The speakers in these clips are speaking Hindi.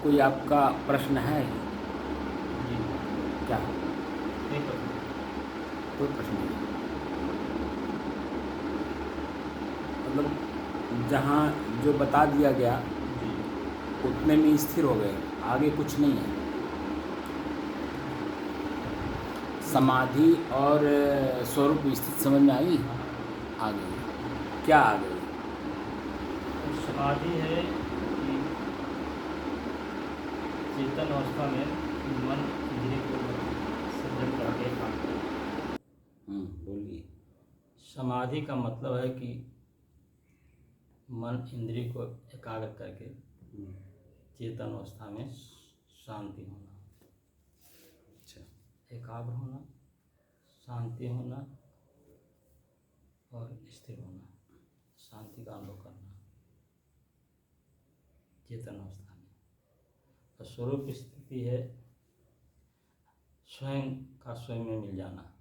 कोई आपका प्रश्न है? जी। क्या? नहीं पता। कोई प्रश्न नहीं? मतलब जहाँ जो बता दिया गया जी। उतने में स्थिर हो गए, आगे कुछ नहीं है। समाधि और स्वरूप स्थिति समझ में आई? हाँ। आ गई। क्या आ गई? और समाधि है कि चेतन अवस्था में मन इंद्रिय को संयम करके काम करे। बोलिए। समाधि का मतलब है कि मन इंद्रिय को एकाग्र करके चेतन अवस्था में शांति होना। अच्छा। एकाग्र होना, शांति होना और स्थिर होना, शांति का अनुभव करना चेतन अवस्था में। और स्वरूप स्थिति है स्वयं का स्वयं में मिल जाना।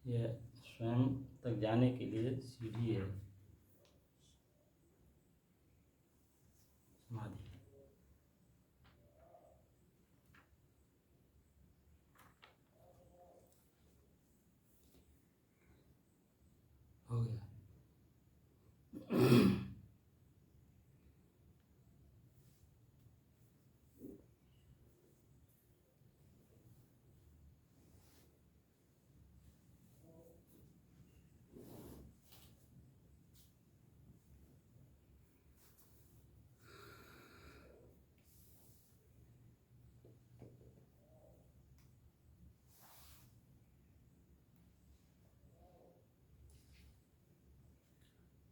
यह स्वयं तक जाने के लिए सीढ़ी है समाधि। हो गया।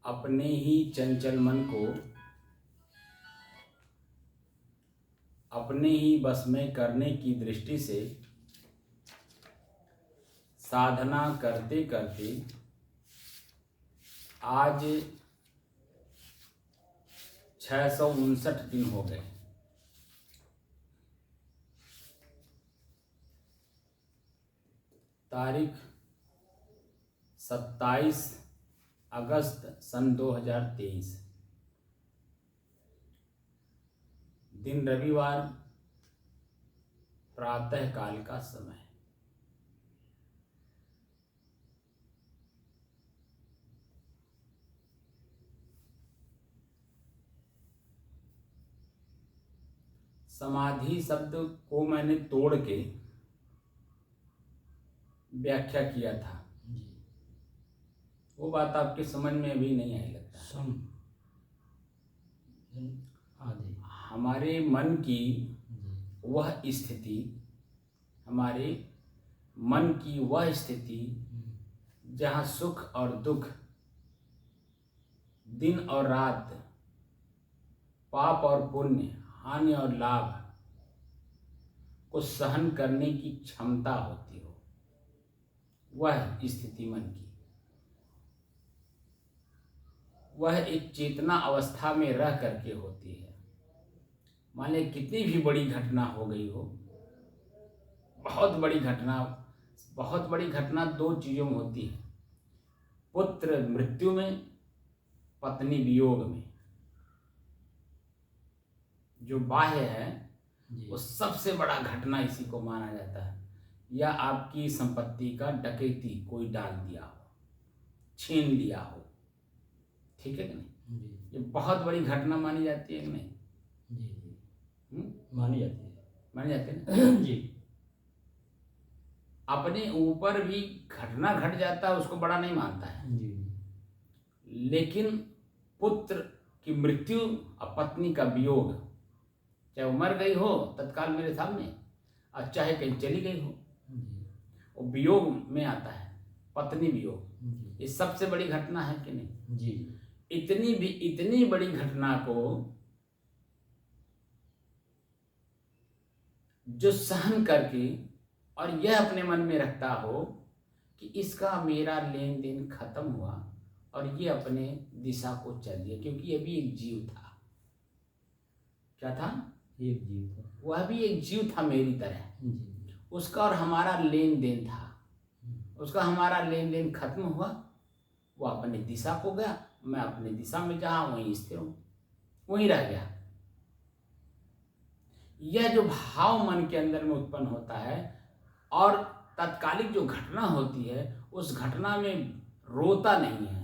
अपने ही चंचल मन को अपने ही बस में करने की दृष्टि से साधना करते करते आज 659 दिन हो गए। तारीख 27 अगस्त सन 2023, दिन रविवार, प्रातः काल का समय। समाधि शब्द को मैंने तोड़ के व्याख्या किया था। जी। वो बात आपके समझ में अभी नहीं आई लगता। सम आदि हमारे मन की वह स्थिति, हमारे मन की वह स्थिति जहाँ सुख और दुख, दिन और रात, पाप और पुण्य, हानि और लाभ को सहन करने की क्षमता होती हो, वह स्थिति मन की, वह एक चेतना अवस्था में रह करके होती है। मान लीजिए कितनी भी बड़ी घटना हो गई हो, बहुत बड़ी घटना दो चीज़ों में होती है, पुत्र मृत्यु में, पत्नी वियोग में। जो बाह्य है वो सबसे बड़ा घटना इसी को माना जाता है। या आपकी संपत्ति का डकैती कोई डाल दिया हो, छीन लिया हो, ठीक है कि नहीं? ये बहुत बड़ी घटना मानी जाती है कि नहीं? जी। मानी जाती है है। जी। अपने ऊपर भी घटना घट जाता है, उसको बड़ा नहीं मानता है। जी। लेकिन पुत्र की मृत्यु और पत्नी का वियोग, चाहे वो मर गई हो तत्काल मेरे सामने, और चाहे कहीं चली गई हो, वो वियोग में आता है, पत्नी वियोग। ये सबसे बड़ी घटना है कि नहीं? जी। इतनी बड़ी घटना को जो सहन करके और यह अपने मन में रखता हो कि इसका मेरा लेन देन खत्म हुआ और ये अपने दिशा को चल दिया, क्योंकि ये भी एक जीव था। क्या था? एक जीव था। वह भी एक जीव था मेरी तरह। जी। उसका और हमारा लेन देन था। उसका हमारा लेन देन खत्म हुआ, वो अपनी दिशा को गया, मैं अपनी दिशा में जहाँ वहीं स्थिर हूँ, वहीं रह गया। यह जो भाव मन के अंदर में उत्पन्न होता है और तत्कालिक जो घटना होती है, उस घटना में रोता नहीं है।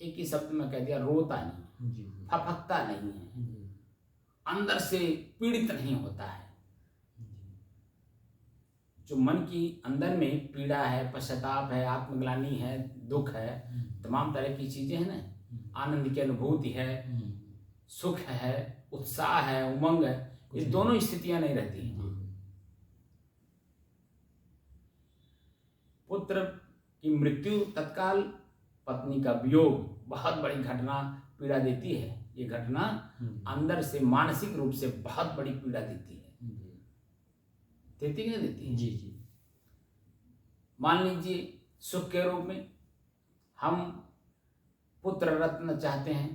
एक ही शब्द में कह दिया, रोता नहीं, जी। फफकता नहीं है, जी। अंदर से पीड़ित नहीं होता है। जो मन की अंदर में पीड़ा है, पश्चाताप है, आत्मग्लानि है, दुख है, तमाम तरह की चीजें हैं ना, आनंद की अनुभूति है, सुख है, उत्साह है, उमंग है, ये दोनों स्थितियां नहीं रहती हैं। पुत्र की मृत्यु तत्काल, पत्नी का वियोग बहुत बड़ी घटना, पीड़ा देती है। ये घटना अंदर से मानसिक रूप से बहुत बड़ी पीड़ा देती है। देती कि नहीं देती? जी जी। मान लीजिए सुख के रूप में हम पुत्र रत्न चाहते हैं,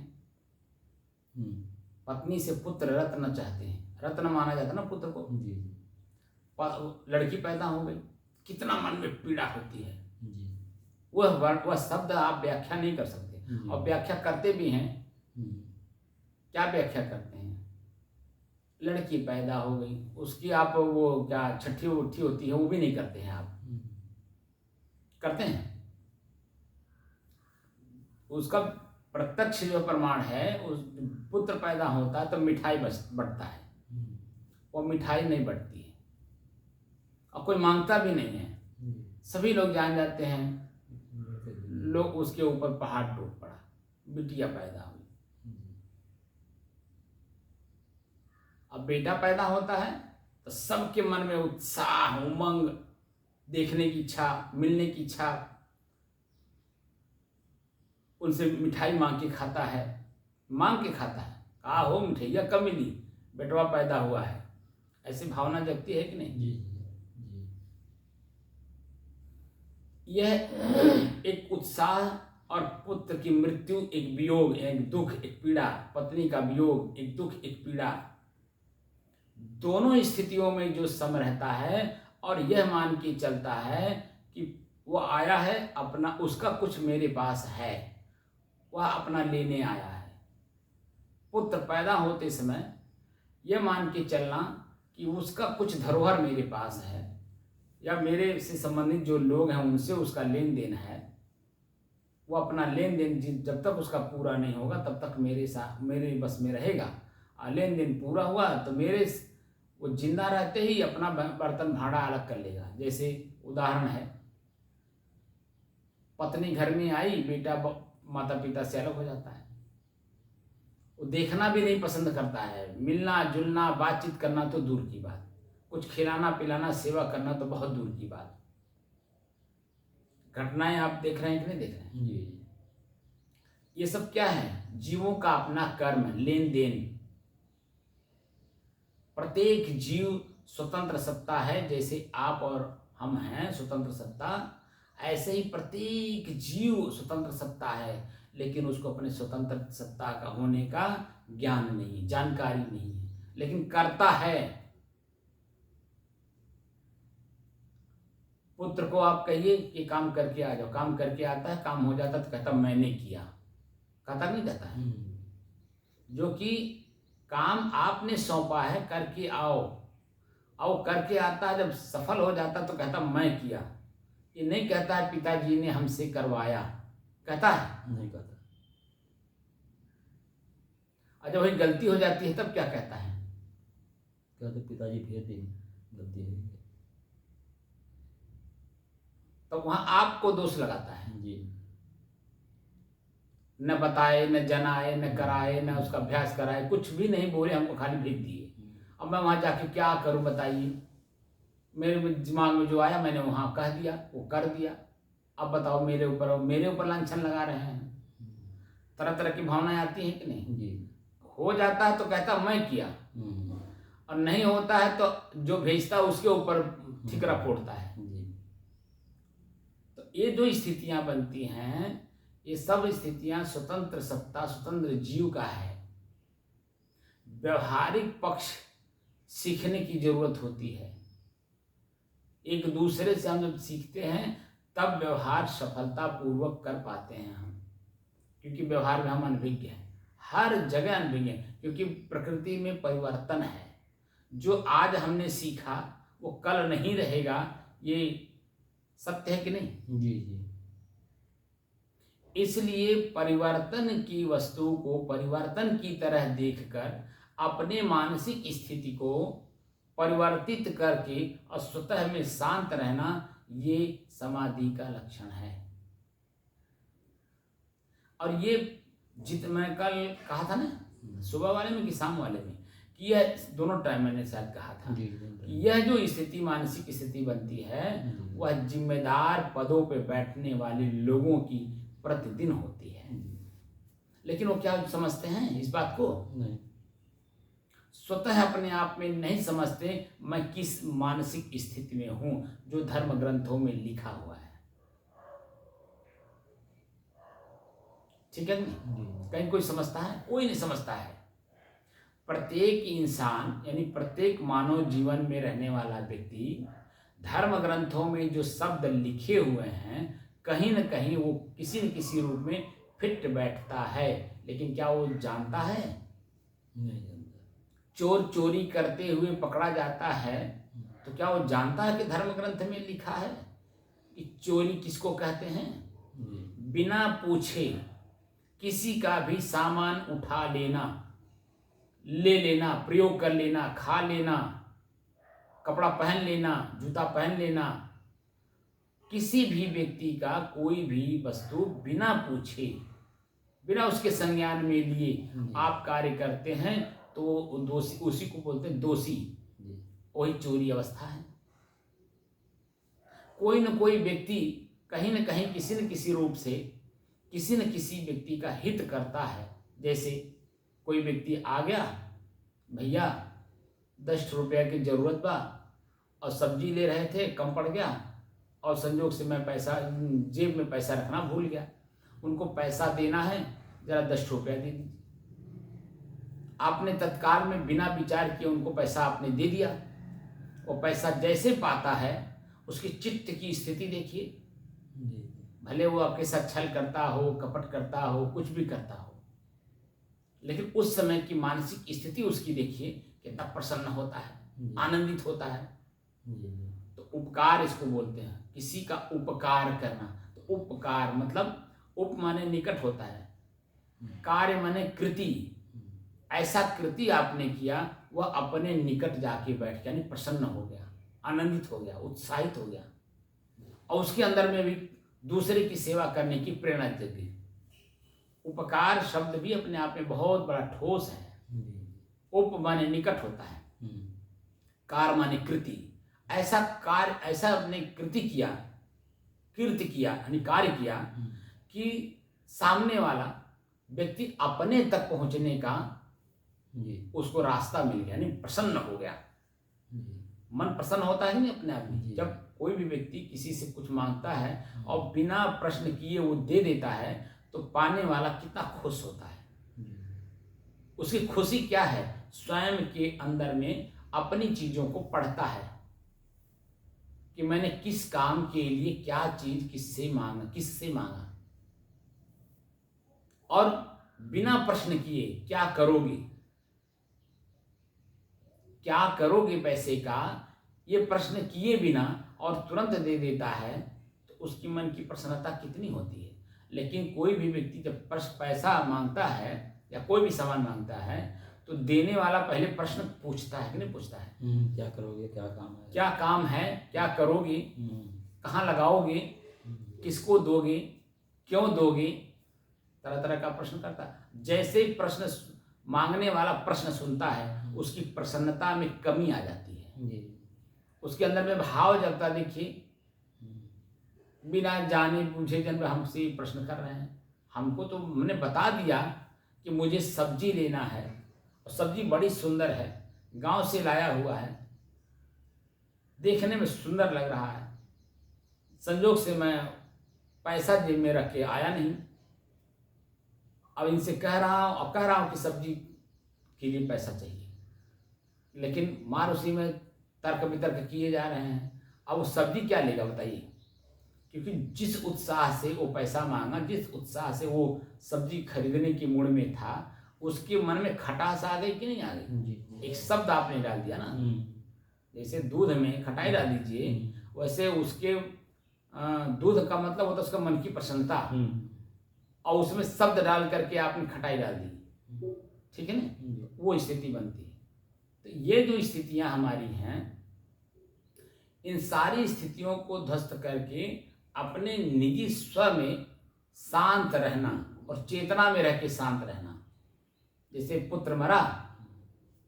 पत्नी से पुत्र रत्न चाहते हैं, रत्न माना जाता है ना पुत्र को। जी जी। लड़की पैदा हो गई, कितना मन में पीड़ा होती है। जी। वह शब्द आप व्याख्या नहीं कर सकते, और व्याख्या करते भी हैं। क्या व्याख्या करते हैं? लड़की पैदा हो गई, उसकी आप वो क्या छठी उठी होती है, वो भी नहीं करते हैं आप। करते हैं? उसका प्रत्यक्ष जो प्रमाण है, उस पुत्र पैदा होता है तो मिठाई बढ़ता है, वो मिठाई नहीं बढ़ती है और कोई मांगता भी नहीं है। सभी लोग जान जाते हैं, लोग उसके ऊपर पहाड़ टूट पड़ा, बिटिया पैदा हुई। अब बेटा पैदा होता है तो सबके मन में उत्साह, उमंग, देखने की इच्छा, मिलने की इच्छा, उनसे मिठाई मांग के खाता है, हो मिठाइया कब मिली, बेटवा पैदा हुआ है, ऐसी भावना जगती है कि नहीं? जी जी। यह एक उत्साह और पुत्र की मृत्यु, एक वियोग, एक दुख, एक पीड़ा, पत्नी का वियोग, एक दुख, एक पीड़ा, दोनों स्थितियों में जो सम रहता है और यह मान के चलता है कि वो आया है अपना, उसका कुछ मेरे पास है, वह अपना लेने आया है। पुत्र पैदा होते समय यह मान के चलना कि उसका कुछ धरोहर मेरे पास है, या मेरे से संबंधित जो लोग हैं उनसे उसका लेन देन है। वो अपना लेन देन जब तक उसका पूरा नहीं होगा तब तक मेरे बस में रहेगा, और लेन देन पूरा हुआ तो वो जिंदा रहते ही अपना बर्तन भाड़ा अलग कर लेगा। जैसे उदाहरण है, पत्नी घर में आई, बेटा माता पिता से अलग हो जाता है, वो देखना भी नहीं पसंद करता है, मिलना जुलना बातचीत करना तो दूर की बात, कुछ खिलाना पिलाना सेवा करना तो बहुत दूर की बात। घटनाएं आप देख रहे हैं कि नहीं देख रहे हैं? जी। ये सब क्या है? जीवों का अपना कर्म, लेन देन। प्रत्येक जीव स्वतंत्र सत्ता है, जैसे आप और हम हैं स्वतंत्र सत्ता, ऐसे ही प्रत्येक जीव स्वतंत्र सत्ता है, लेकिन उसको अपने स्वतंत्र सत्ता का होने का ज्ञान नहीं, जानकारी नहीं है, लेकिन करता है। पुत्र को आप कहिए कि काम करके आ जाओ, काम करके आता है, काम हो जाता तो कहता मैंने किया, कहता नहीं कहता है? जो कि काम आपने सौंपा है, करके आओ, और करके आता है, जब सफल हो जाता तो कहता मैं किया। ये नहीं कहता है पिताजी ने हमसे करवाया, कहता है? नहीं कहता। और जब वही गलती हो जाती है तब क्या कहता है? कहते पिताजी भेज दे, गलती है। तो वहां आपको दोष लगाता है। जी। न बताए, न जनाए, न कराए, न उसका अभ्यास कराए, कुछ भी नहीं बोले, हमको खाली भेज दिए। अब मैं वहां जाके क्या करूं बताइए? मेरे दिमाग में जो आया मैंने वहां कह दिया, वो कर दिया। अब बताओ मेरे ऊपर लांछन लगा रहे हैं। तरह तरह की भावनाएं आती हैं कि नहीं? जी। हो जाता है तो कहता मैं किया, और नहीं होता है तो जो भेजता है उसके ऊपर ठिकरा फोड़ता है। तो ये जो स्थितियां बनती हैं, ये सब स्थितियां स्वतंत्र सत्ता, स्वतंत्र जीव का है। व्यवहारिक पक्ष सीखने की जरूरत होती है। एक दूसरे से हम जब सीखते हैं तब व्यवहार सफलतापूर्वक कर पाते हैं हम, क्योंकि व्यवहार में हम अनभिज्ञ हैं, हर जगह अनभिज्ञ हैं, क्योंकि प्रकृति में परिवर्तन है। जो आज हमने सीखा वो कल नहीं रहेगा, ये सत्य है कि नहीं? जी जी। इसलिए परिवर्तन की वस्तु को परिवर्तन की तरह देखकर अपने मानसिक स्थिति को परिवर्तित करके और स्वतः में शांत रहना, ये समाधि का लक्षण है। और ये मैं कल कहा था ना, सुबह वाले में कि शाम वाले में, कि यह दोनों टाइम मैंने शायद कहा था कि यह जो स्थिति मानसिक स्थिति बनती है वह जिम्मेदार पदों पे बैठने वाले लोगों की प्रतिदिन होती है। लेकिन वो क्या समझते हैं इस बात को? नहीं। स्वतः अपने आप में नहीं समझते मैं किस मानसिक स्थिति में हूं जो धर्म ग्रंथों में लिखा हुआ है। ठीक है नहीं? कहीं कोई समझता है? कोई नहीं समझता है। प्रत्येक इंसान यानी प्रत्येक मानव जीवन में रहने वाला व्यक्ति धर्म ग्रंथों में जो शब्द लिखे हुए हैं कहीं न कहीं वो किसी न किसी रूप में फिट बैठता है, लेकिन क्या वो जानता है? नहीं जानता। चोर चोरी करते हुए पकड़ा जाता है तो क्या वो जानता है कि धर्म ग्रंथ में लिखा है कि चोरी किसको कहते हैं? बिना पूछे किसी का भी सामान उठा लेना, ले लेना, प्रयोग कर लेना, खा लेना, कपड़ा पहन लेना, जूता पहन लेना, किसी भी व्यक्ति का कोई भी वस्तु बिना पूछे, बिना उसके संज्ञान में लिए आप कार्य करते हैं तो दोषी, उसी को बोलते हैं दोषी। वही चोरी अवस्था है। कोई न कोई व्यक्ति कहीं न कहीं किसी न किसी रूप से किसी न किसी व्यक्ति का हित करता है। जैसे कोई व्यक्ति आ गया, भैया 10 रुपया की जरूरत बा, और सब्जी ले रहे थे, कम पड़ गया और संजोग से मैं पैसा जेब में पैसा रखना भूल गया, उनको पैसा देना है, जरा 10 रुपया दे दीजिए। आपने तत्काल में बिना विचार किए उनको पैसा आपने दे दिया। वो पैसा जैसे पाता है उसकी चित्त की स्थिति देखिए, भले वो आपके साथ छल करता हो, कपट करता हो, कुछ भी करता हो, लेकिन उस समय की मानसिक स्थिति उसकी देखिए, कितना प्रसन्न होता है, आनंदित होता है। तो उपकार इसको बोलते हैं, किसी का उपकार करना। तो उपकार मतलब उप माने निकट होता है, कार्य माने कृति। ऐसा कृति आपने किया, वह अपने निकट जाके बैठ गया, यानी प्रसन्न हो गया, आनंदित हो गया, उत्साहित हो गया, और उसके अंदर में भी दूसरे की सेवा करने की प्रेरणा जगी। उपकार शब्द भी अपने आप में बहुत बड़ा ठोस है। उप माने निकट होता है, कार माने कृति। ऐसा कार्य, ऐसा अपने कृति किया, कृत्य किया यानी कार्य किया कि सामने वाला व्यक्ति अपने तक पहुंचने का उसको रास्ता मिल गया, यानी प्रसन्न हो गया। मन प्रसन्न होता है नहीं अपने आप में। जब कोई भी व्यक्ति किसी से कुछ मांगता है और बिना प्रश्न किए वो दे देता है तो पाने वाला कितना खुश होता है। उसकी खुशी क्या है? स्वयं के अंदर में अपनी चीजों को पढ़ता है कि मैंने किस काम के लिए क्या चीज किससे मांगा, और बिना प्रश्न किए क्या करोगे पैसे का, ये प्रश्न किए बिना और तुरंत दे देता है, तो उसकी मन की प्रसन्नता कितनी होती है। लेकिन कोई भी व्यक्ति जब पैसा मांगता है या कोई भी सामान मांगता है तो देने वाला पहले प्रश्न पूछता है कि नहीं पूछता है? क्या करोगे, क्या काम है, क्या काम है, क्या करोगे, कहाँ लगाओगे, किसको दोगे, क्यों दोगे, तरह तरह का प्रश्न करता है। जैसे ही प्रश्न मांगने वाला प्रश्न सुनता है उसकी प्रसन्नता में कमी आ जाती है, उसके अंदर में भाव जगता। देखिए, बिना जाने पूछे जन हमसे प्रश्न कर रहे हैं। हमको तो हमने बता दिया कि मुझे सब्जी लेना है, और सब्जी बड़ी सुंदर है, गांव से लाया हुआ है, देखने में सुंदर लग रहा है, संजोग से मैं पैसा जेब में रख के आया नहीं, अब इनसे कह रहा हूँ कि सब्जी के लिए पैसा चाहिए, लेकिन मार उसी में तर्क वितर्क किए जा रहे हैं। अब वो सब्जी क्या लेगा बताइए, क्योंकि जिस उत्साह से वो पैसा मांगा, जिस उत्साह से वो सब्जी खरीदने के मूड में था, उसके मन में खटास आ गई कि नहीं आ गई? एक शब्द आपने डाल दिया ना, जैसे दूध में खटाई डाल दीजिए, वैसे उसके दूध का मतलब होता है उसका मन की प्रसन्नता, और उसमें शब्द डाल करके आपने खटाई डाल दी, ठीक है ना, वो स्थिति बनती है। तो ये जो स्थितियां हमारी हैं, इन सारी स्थितियों को ध्वस्त करके अपने निजी स्व में शांत रहना और चेतना में रह के शांत रहना। जैसे पुत्र मरा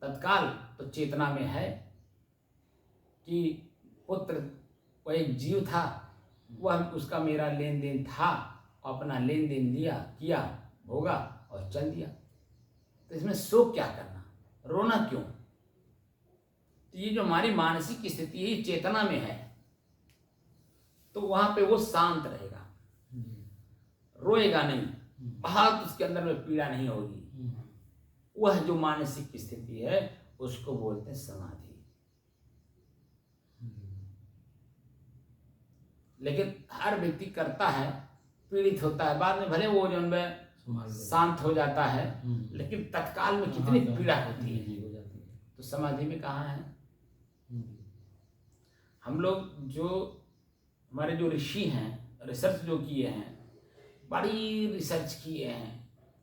तत्काल तो चेतना में है कि पुत्र वह एक जीव था, वह उसका मेरा लेन देन था, अपना लेन देन लिया, किया, भोगा और चल दिया। तो इसमें शोक क्या करना, रोना क्यों? तो ये जो हमारी मानसिक स्थिति है, चेतना में है, तो वहां पे वो शांत रहेगा, रोएगा नहीं, बहुत उसके अंदर में पीड़ा नहीं होगी। वह जो मानसिक स्थिति है उसको बोलते हैं समाधि। लेकिन हर व्यक्ति करता है, पीड़ित होता है, बाद में भले वो जो में शांत हो जाता है, लेकिन तत्काल में कितनी पीड़ा होती है। तो समाधि में कहाँ है? हम लोग जो हमारे जो ऋषि हैं, रिसर्च जो किए हैं, बड़ी रिसर्च किए हैं,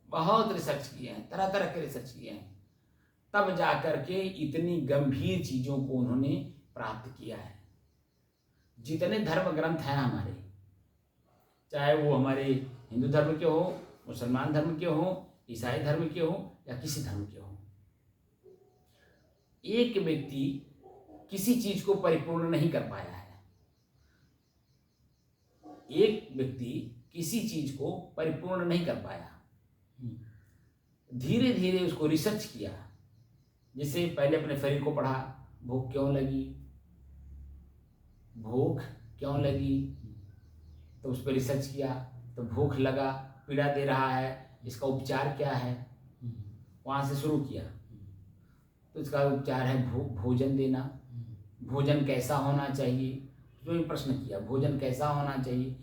बहुत रिसर्च किए हैं, तरह तरह के रिसर्च किए हैं, तब जाकर के इतनी गंभीर चीजों को उन्होंने प्राप्त किया है। जितने धर्म ग्रंथ हैं हमारे, चाहे वो हमारे हिंदू धर्म के हो, मुसलमान धर्म के हो, ईसाई धर्म के हो, या किसी धर्म के हो, एक व्यक्ति किसी चीज को परिपूर्ण नहीं कर पाया है। एक व्यक्ति किसी चीज को परिपूर्ण नहीं कर पाया, धीरे धीरे उसको रिसर्च किया। जैसे पहले अपने शरीर को पढ़ा, भूख क्यों लगी, भूख क्यों लगी, तो उस पर रिसर्च किया, तो भूख लगा, पीड़ा दे रहा है, इसका उपचार क्या है, वहाँ से शुरू किया। तो इसका उपचार है भोजन देना। भोजन कैसा होना चाहिए, जो भी प्रश्न किया, भोजन कैसा होना चाहिए,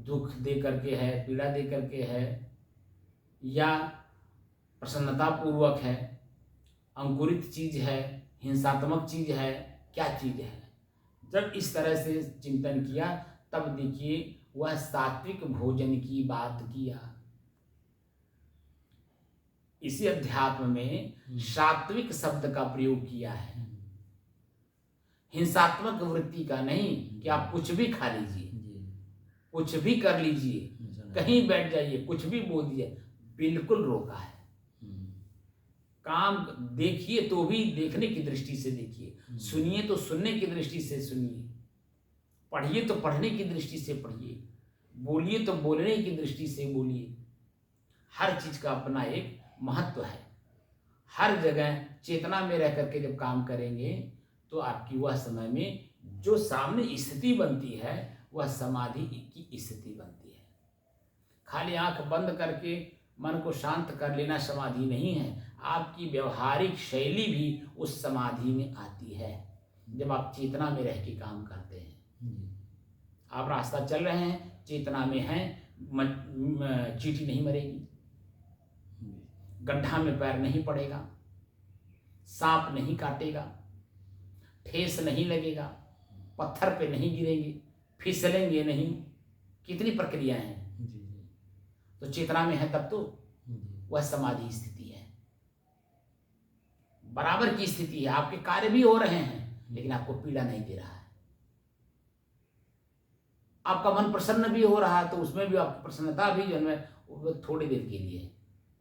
दुख दे करके है, पीड़ा दे करके है, या प्रसन्नता पूर्वक है, अंकुरित चीज है, हिंसात्मक चीज है, क्या चीज है। जब इस तरह से चिंतन किया, तब देखिए वह सात्विक भोजन की बात किया। इसी अध्यात्म में सात्विक शब्द का प्रयोग किया है, हिंसात्मक वृत्ति का नहीं कि आप कुछ भी खा लीजिए, कुछ भी कर लीजिए, कहीं बैठ जाइए, कुछ भी बोल दीजिए, बिल्कुल रोका है। काम देखिए तो भी देखने की दृष्टि से देखिए, सुनिए तो सुनने की दृष्टि से सुनिए, पढ़िए तो पढ़ने की दृष्टि से पढ़िए, बोलिए तो बोलने की दृष्टि से बोलिए। हर चीज का अपना एक महत्व है। हर जगह चेतना में रह करके जब काम करेंगे तो आपकी वह समय में जो सामने स्थिति बनती है वह समाधि की स्थिति बनती है। खाली आंख बंद करके मन को शांत कर लेना समाधि नहीं है, आपकी व्यवहारिक शैली भी उस समाधि में आती है जब आप चेतना में रह के काम करते हैं। आप रास्ता चल रहे हैं, चेतना में हैं, चींटी नहीं मरेगी, गड्ढा में पैर नहीं पड़ेगा, सांप नहीं काटेगा, ठेस नहीं लगेगा, पत्थर पे नहीं गिरेंगे, फिसलेंगे नहीं। कितनी प्रक्रियाएं हैं। तो चेतना में है तब तो वह समाधि स्थिति है, बराबर की स्थिति है। आपके कार्य भी हो रहे हैं लेकिन आपको पीड़ा नहीं दे रहा है। आपका मन प्रसन्न भी हो रहा है तो उसमें भी आपकी प्रसन्नता भी जो है थोड़ी देर के लिए।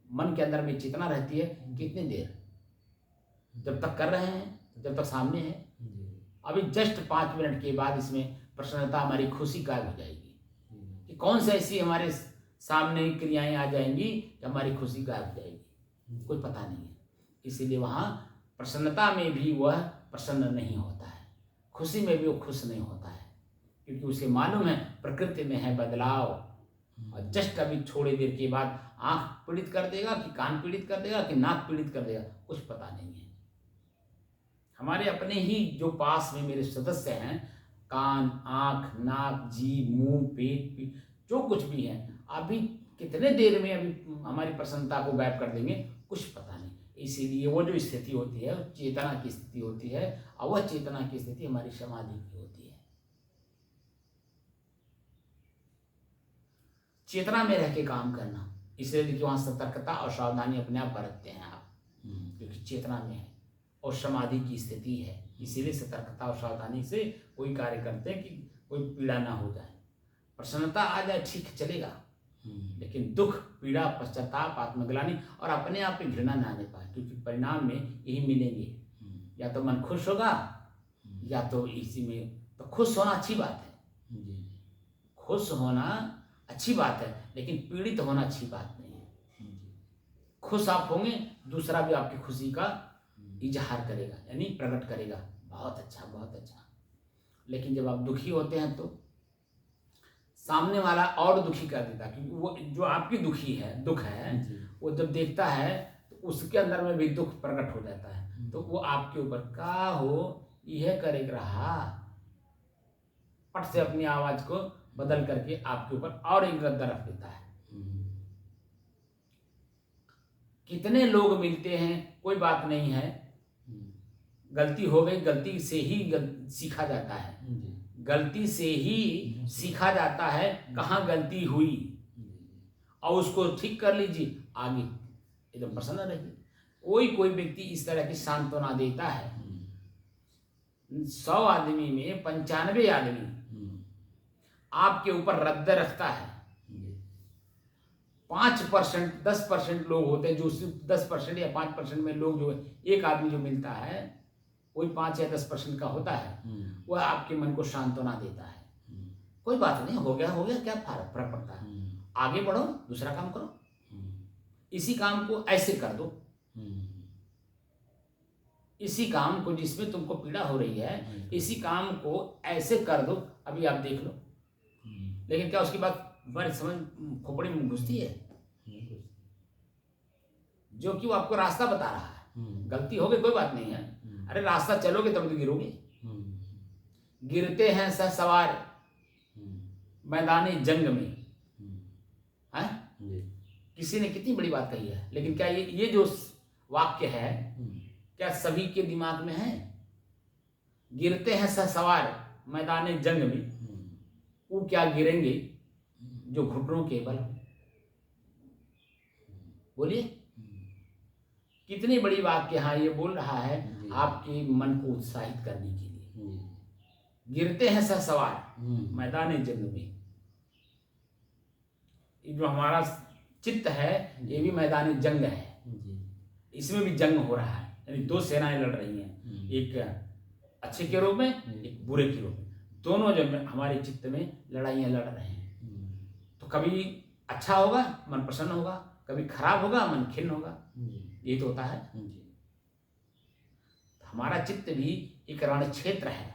मन के अंदर में चेतना रहती है कितनी देर, जब तक कर रहे हैं, जब तक सामने है। अभी जस्ट 5 मिनट के बाद इसमें प्रसन्नता, हमारी खुशी गायब हो जाएगी कि कौन सी ऐसी हमारे सामने क्रियाएं आ जाएंगी कि हमारी खुशी गायब हो जाएगी, कोई पता नहीं है। इसीलिए वहाँ प्रसन्नता में भी वह प्रसन्न नहीं होता है, खुशी में भी वो खुश नहीं होता है, क्योंकि उसे मालूम है प्रकृति में है बदलाव, और जस्ट अभी थोड़ी देर के बाद आंख पीड़ित कर देगा कि कान पीड़ित कर देगा कि नाक पीड़ित कर देगा, कुछ पता नहीं है। हमारे अपने ही जो पास में मेरे सदस्य हैं, कान, आंख, नाक, जीभ, मुंह, पेट, जो कुछ भी है, अभी कितने देर में अभी हमारी प्रसन्नता को गायब कर देंगे, कुछ पता नहीं। इसीलिए वो जो स्थिति होती है, वो चेतना की स्थिति होती है, और वह चेतना की स्थिति हमारी समाधि की होती है। चेतना में रह के काम करना, इसलिए देखिए वहां सतर्कता और सावधानी अपने आप बरतते हैं आप, क्योंकि चेतना में है और समाधि की स्थिति है। इसीलिए सतर्कता और सावधानी से कोई कार्य करते हैं कि कोई पीड़ा ना हो जाए। प्रसन्नता आ जाए ठीक चलेगा, लेकिन दुख, पीड़ा, पश्चाताप, आत्मग्लानि और अपने आप पे घृणा ना आने पाए, क्योंकि परिणाम में यही मिलेंगे। या तो मन खुश होगा, या तो इसी में तो खुश होना अच्छी बात है, खुश होना अच्छी बात है, लेकिन पीड़ित होना अच्छी बात नहीं है। खुश आप होंगे, दूसरा भी आपकी खुशी का इजहार करेगा, यानी प्रकट करेगा, बहुत अच्छा, बहुत अच्छा। लेकिन जब आप दुखी होते हैं तो सामने वाला और दुखी कर देता, क्योंकि वो जो आपकी दुख है वो जब देखता है तो उसके अंदर में भी दुख प्रकट हो जाता है, तो वो आपके ऊपर का हो यह करे रहा, पट से अपनी आवाज को बदल करके आपके ऊपर और एक रद्दा रख देता है। कितने लोग मिलते हैं, कोई बात नहीं है, गलती हो गई, गलती से ही सीखा जाता है, गलती से ही सीखा जाता है कहाँ गलती हुई, और उसको ठीक कर लीजिए, आगे एकदम प्रसन्न रहिए। कोई व्यक्ति इस तरह की सांत्वना देता है। 100 आदमी में 95 आदमी आपके ऊपर रद्द रखता है, 5% 10% लोग होते हैं जो 10% या 5% में लोग जो एक आदमी जो मिलता है वही 5 या 10% का होता है, वह आपके मन को सांत्वना देता है। कोई बात नहीं, हो गया क्या फर्क पड़ता है, आगे बढ़ो, दूसरा काम करो, इसी काम को ऐसे कर दो, इसी काम को जिसमें तुमको पीड़ा हो रही है, इसी काम को ऐसे कर दो, अभी आप देख लो। लेकिन क्या उसके बाद हमारी समझ खोपड़ी में घुसती है? जो कि वो आपको रास्ता बता रहा है, गलती हो गई कोई बात नहीं है, अरे रास्ता चलोगे तब तो गिरोगे। गिरते हैं सवार मैदानी जंग में, है? किसी ने कितनी बड़ी बात कही है, लेकिन क्या ये जो वाक्य है क्या सभी के दिमाग में है? गिरते हैं सवार मैदानी जंग में, वो क्या गिरेंगे जो घुटनों के बल। बोलिए, कितनी बड़ी बात के हाँ ये बोल रहा है आपके मन को उत्साहित करने के लिए। गिरते हैं सवार मैदानी जंग में, ये जो हमारा चित्त है ये भी मैदानी जंग है, इसमें भी जंग हो रहा है, यानी दो सेनाएं लड़ रही हैं, एक अच्छे के रूप में, एक बुरे के रूप में, दोनों जो हमारे चित्त में लड़ाइयाँ लड़ रहे हैं। तो कभी अच्छा होगा मन प्रसन्न होगा, कभी खराब होगा मन खिन्न होगा, ये तो होता है। तो हमारा चित्त भी एक रण क्षेत्र है।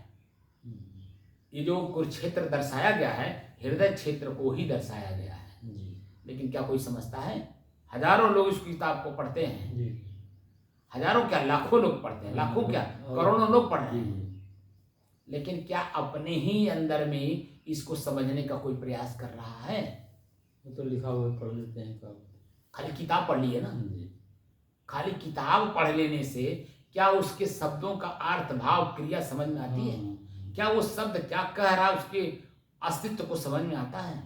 ये जो कुरुक्षेत्र दर्शाया गया है, हृदय क्षेत्र को ही दर्शाया गया है। लेकिन क्या कोई समझता है? हजारों लोग इस किताब को पढ़ते हैं, हजारों क्या लाखों लोग पढ़ते हैं, लाखों क्या करोड़ों लोग पढ़ रहे हैं, लेकिन क्या अपने ही अंदर में इसको समझने का कोई प्रयास कर रहा है? वो तो लिखा हुआ पढ़ लेते हैं, खाली किताब पढ़ ली है ना। खाली किताब पढ़ लेने से क्या उसके शब्दों का अर्थ भाव क्रिया समझ में आती है? क्या वो शब्द क्या कह रहा है उसके अस्तित्व को समझ में आता है?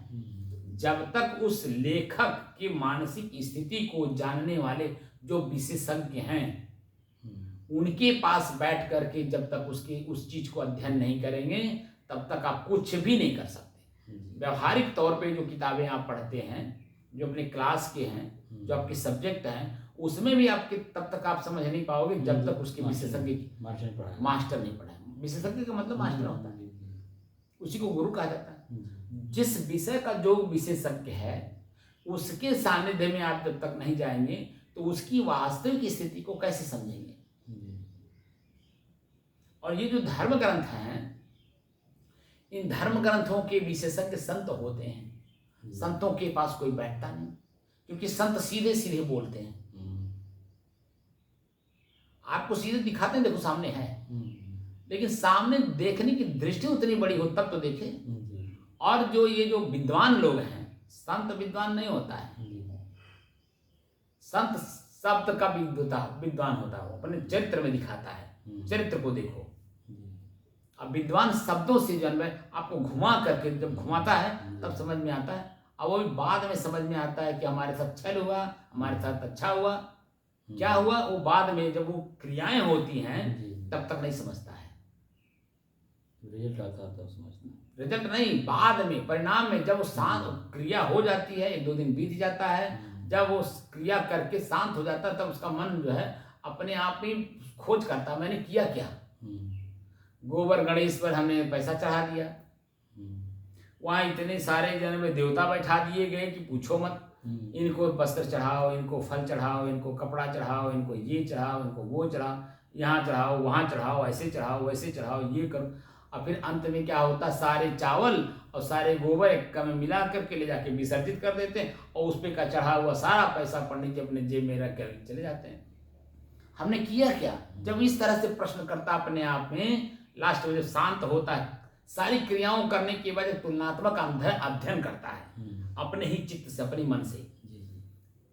जब तक उस लेखक की मानसिक स्थिति को जानने वाले जो विशेषज्ञ हैं उनके पास बैठ करके जब तक उसके उस चीज को अध्ययन नहीं करेंगे तब तक आप कुछ भी नहीं कर सकते। व्यवहारिक तौर पे जो किताबें आप पढ़ते हैं, जो अपने क्लास के हैं, जो आपके सब्जेक्ट हैं, उसमें भी आपके तब तक आप समझ नहीं पाओगे जब तक उसके विशेषज्ञ मास्टर नहीं पढ़ा। विशेषज्ञ का मतलब मास्टर होता है, उसी को गुरु कहा जाता है। जिस विषय का जो विशेषज्ञ है उसके सानिध्य में आप जब तक नहीं जाएंगे तो उसकी वास्तविक स्थिति को कैसे समझेंगे? और ये जो धर्म ग्रंथ हैं, इन धर्म ग्रंथों के विशेषज्ञ संत होते हैं, संतों के पास कोई बैठता नहीं, क्योंकि संत सीधे सीधे बोलते हैं, आपको सीधे दिखाते हैं देखो सामने है, लेकिन सामने देखने की दृष्टि उतनी बड़ी हो तब तो देखे। और जो ये जो विद्वान लोग हैं, संत विद्वान नहीं होता है, संत शब्द का विद्वान होता है, वो अपने चरित्र में दिखाता है, चरित्र को देखो। अब विद्वान शब्दों से जन्म आपको घुमा करके जब घुमाता है तब समझ में आता है, और वो भी बाद में समझ में आता है कि हमारे साथ छल हुआ, हमारे साथ अच्छा हुआ, क्या हुआ, वो बाद में जब वो क्रियाएं होती हैं तब तक नहीं समझता है। रिजल्ट आता तब समझना, रिजल्ट नहीं, बाद में परिणाम में जब वो शांत क्रिया हो जाती है, 1-2 दिन बीत जाता है, जब वो क्रिया करके शांत हो जाता है तब उसका मन जो है अपने आप ही खोज करता है, मैंने किया क्या। गोबर गणेश पर हमने पैसा चढ़ा दिया, वहाँ इतने सारे जन्म में देवता बैठा दिए गए कि पूछो मत, इनको वस्त्र चढ़ाओ, इनको फल चढ़ाओ, इनको कपड़ा चढ़ाओ, इनको ये चढ़ाओ, इनको वो चढ़ाओ, यहाँ चढ़ाओ, वहाँ चढ़ाओ, ऐसे चढ़ाओ, वैसे चढ़ाओ, ये करो। और फिर अंत में क्या होता, सारे चावल और सारे गोबर एक में मिला करके ले जाके विसर्जित कर देते हैं, और उस पर का चढ़ा हुआ सारा पैसा पंडित जी अपने जेब में रख कर चले जाते हैं। हमने किया क्या। जब इस तरह से प्रश्न करता अपने आप में, लास्ट में जब शांत होता है, सारी क्रियाओं करने के बाद तुलनात्मक अध्ययन करता है अपने ही चित्त से, अपने मन से,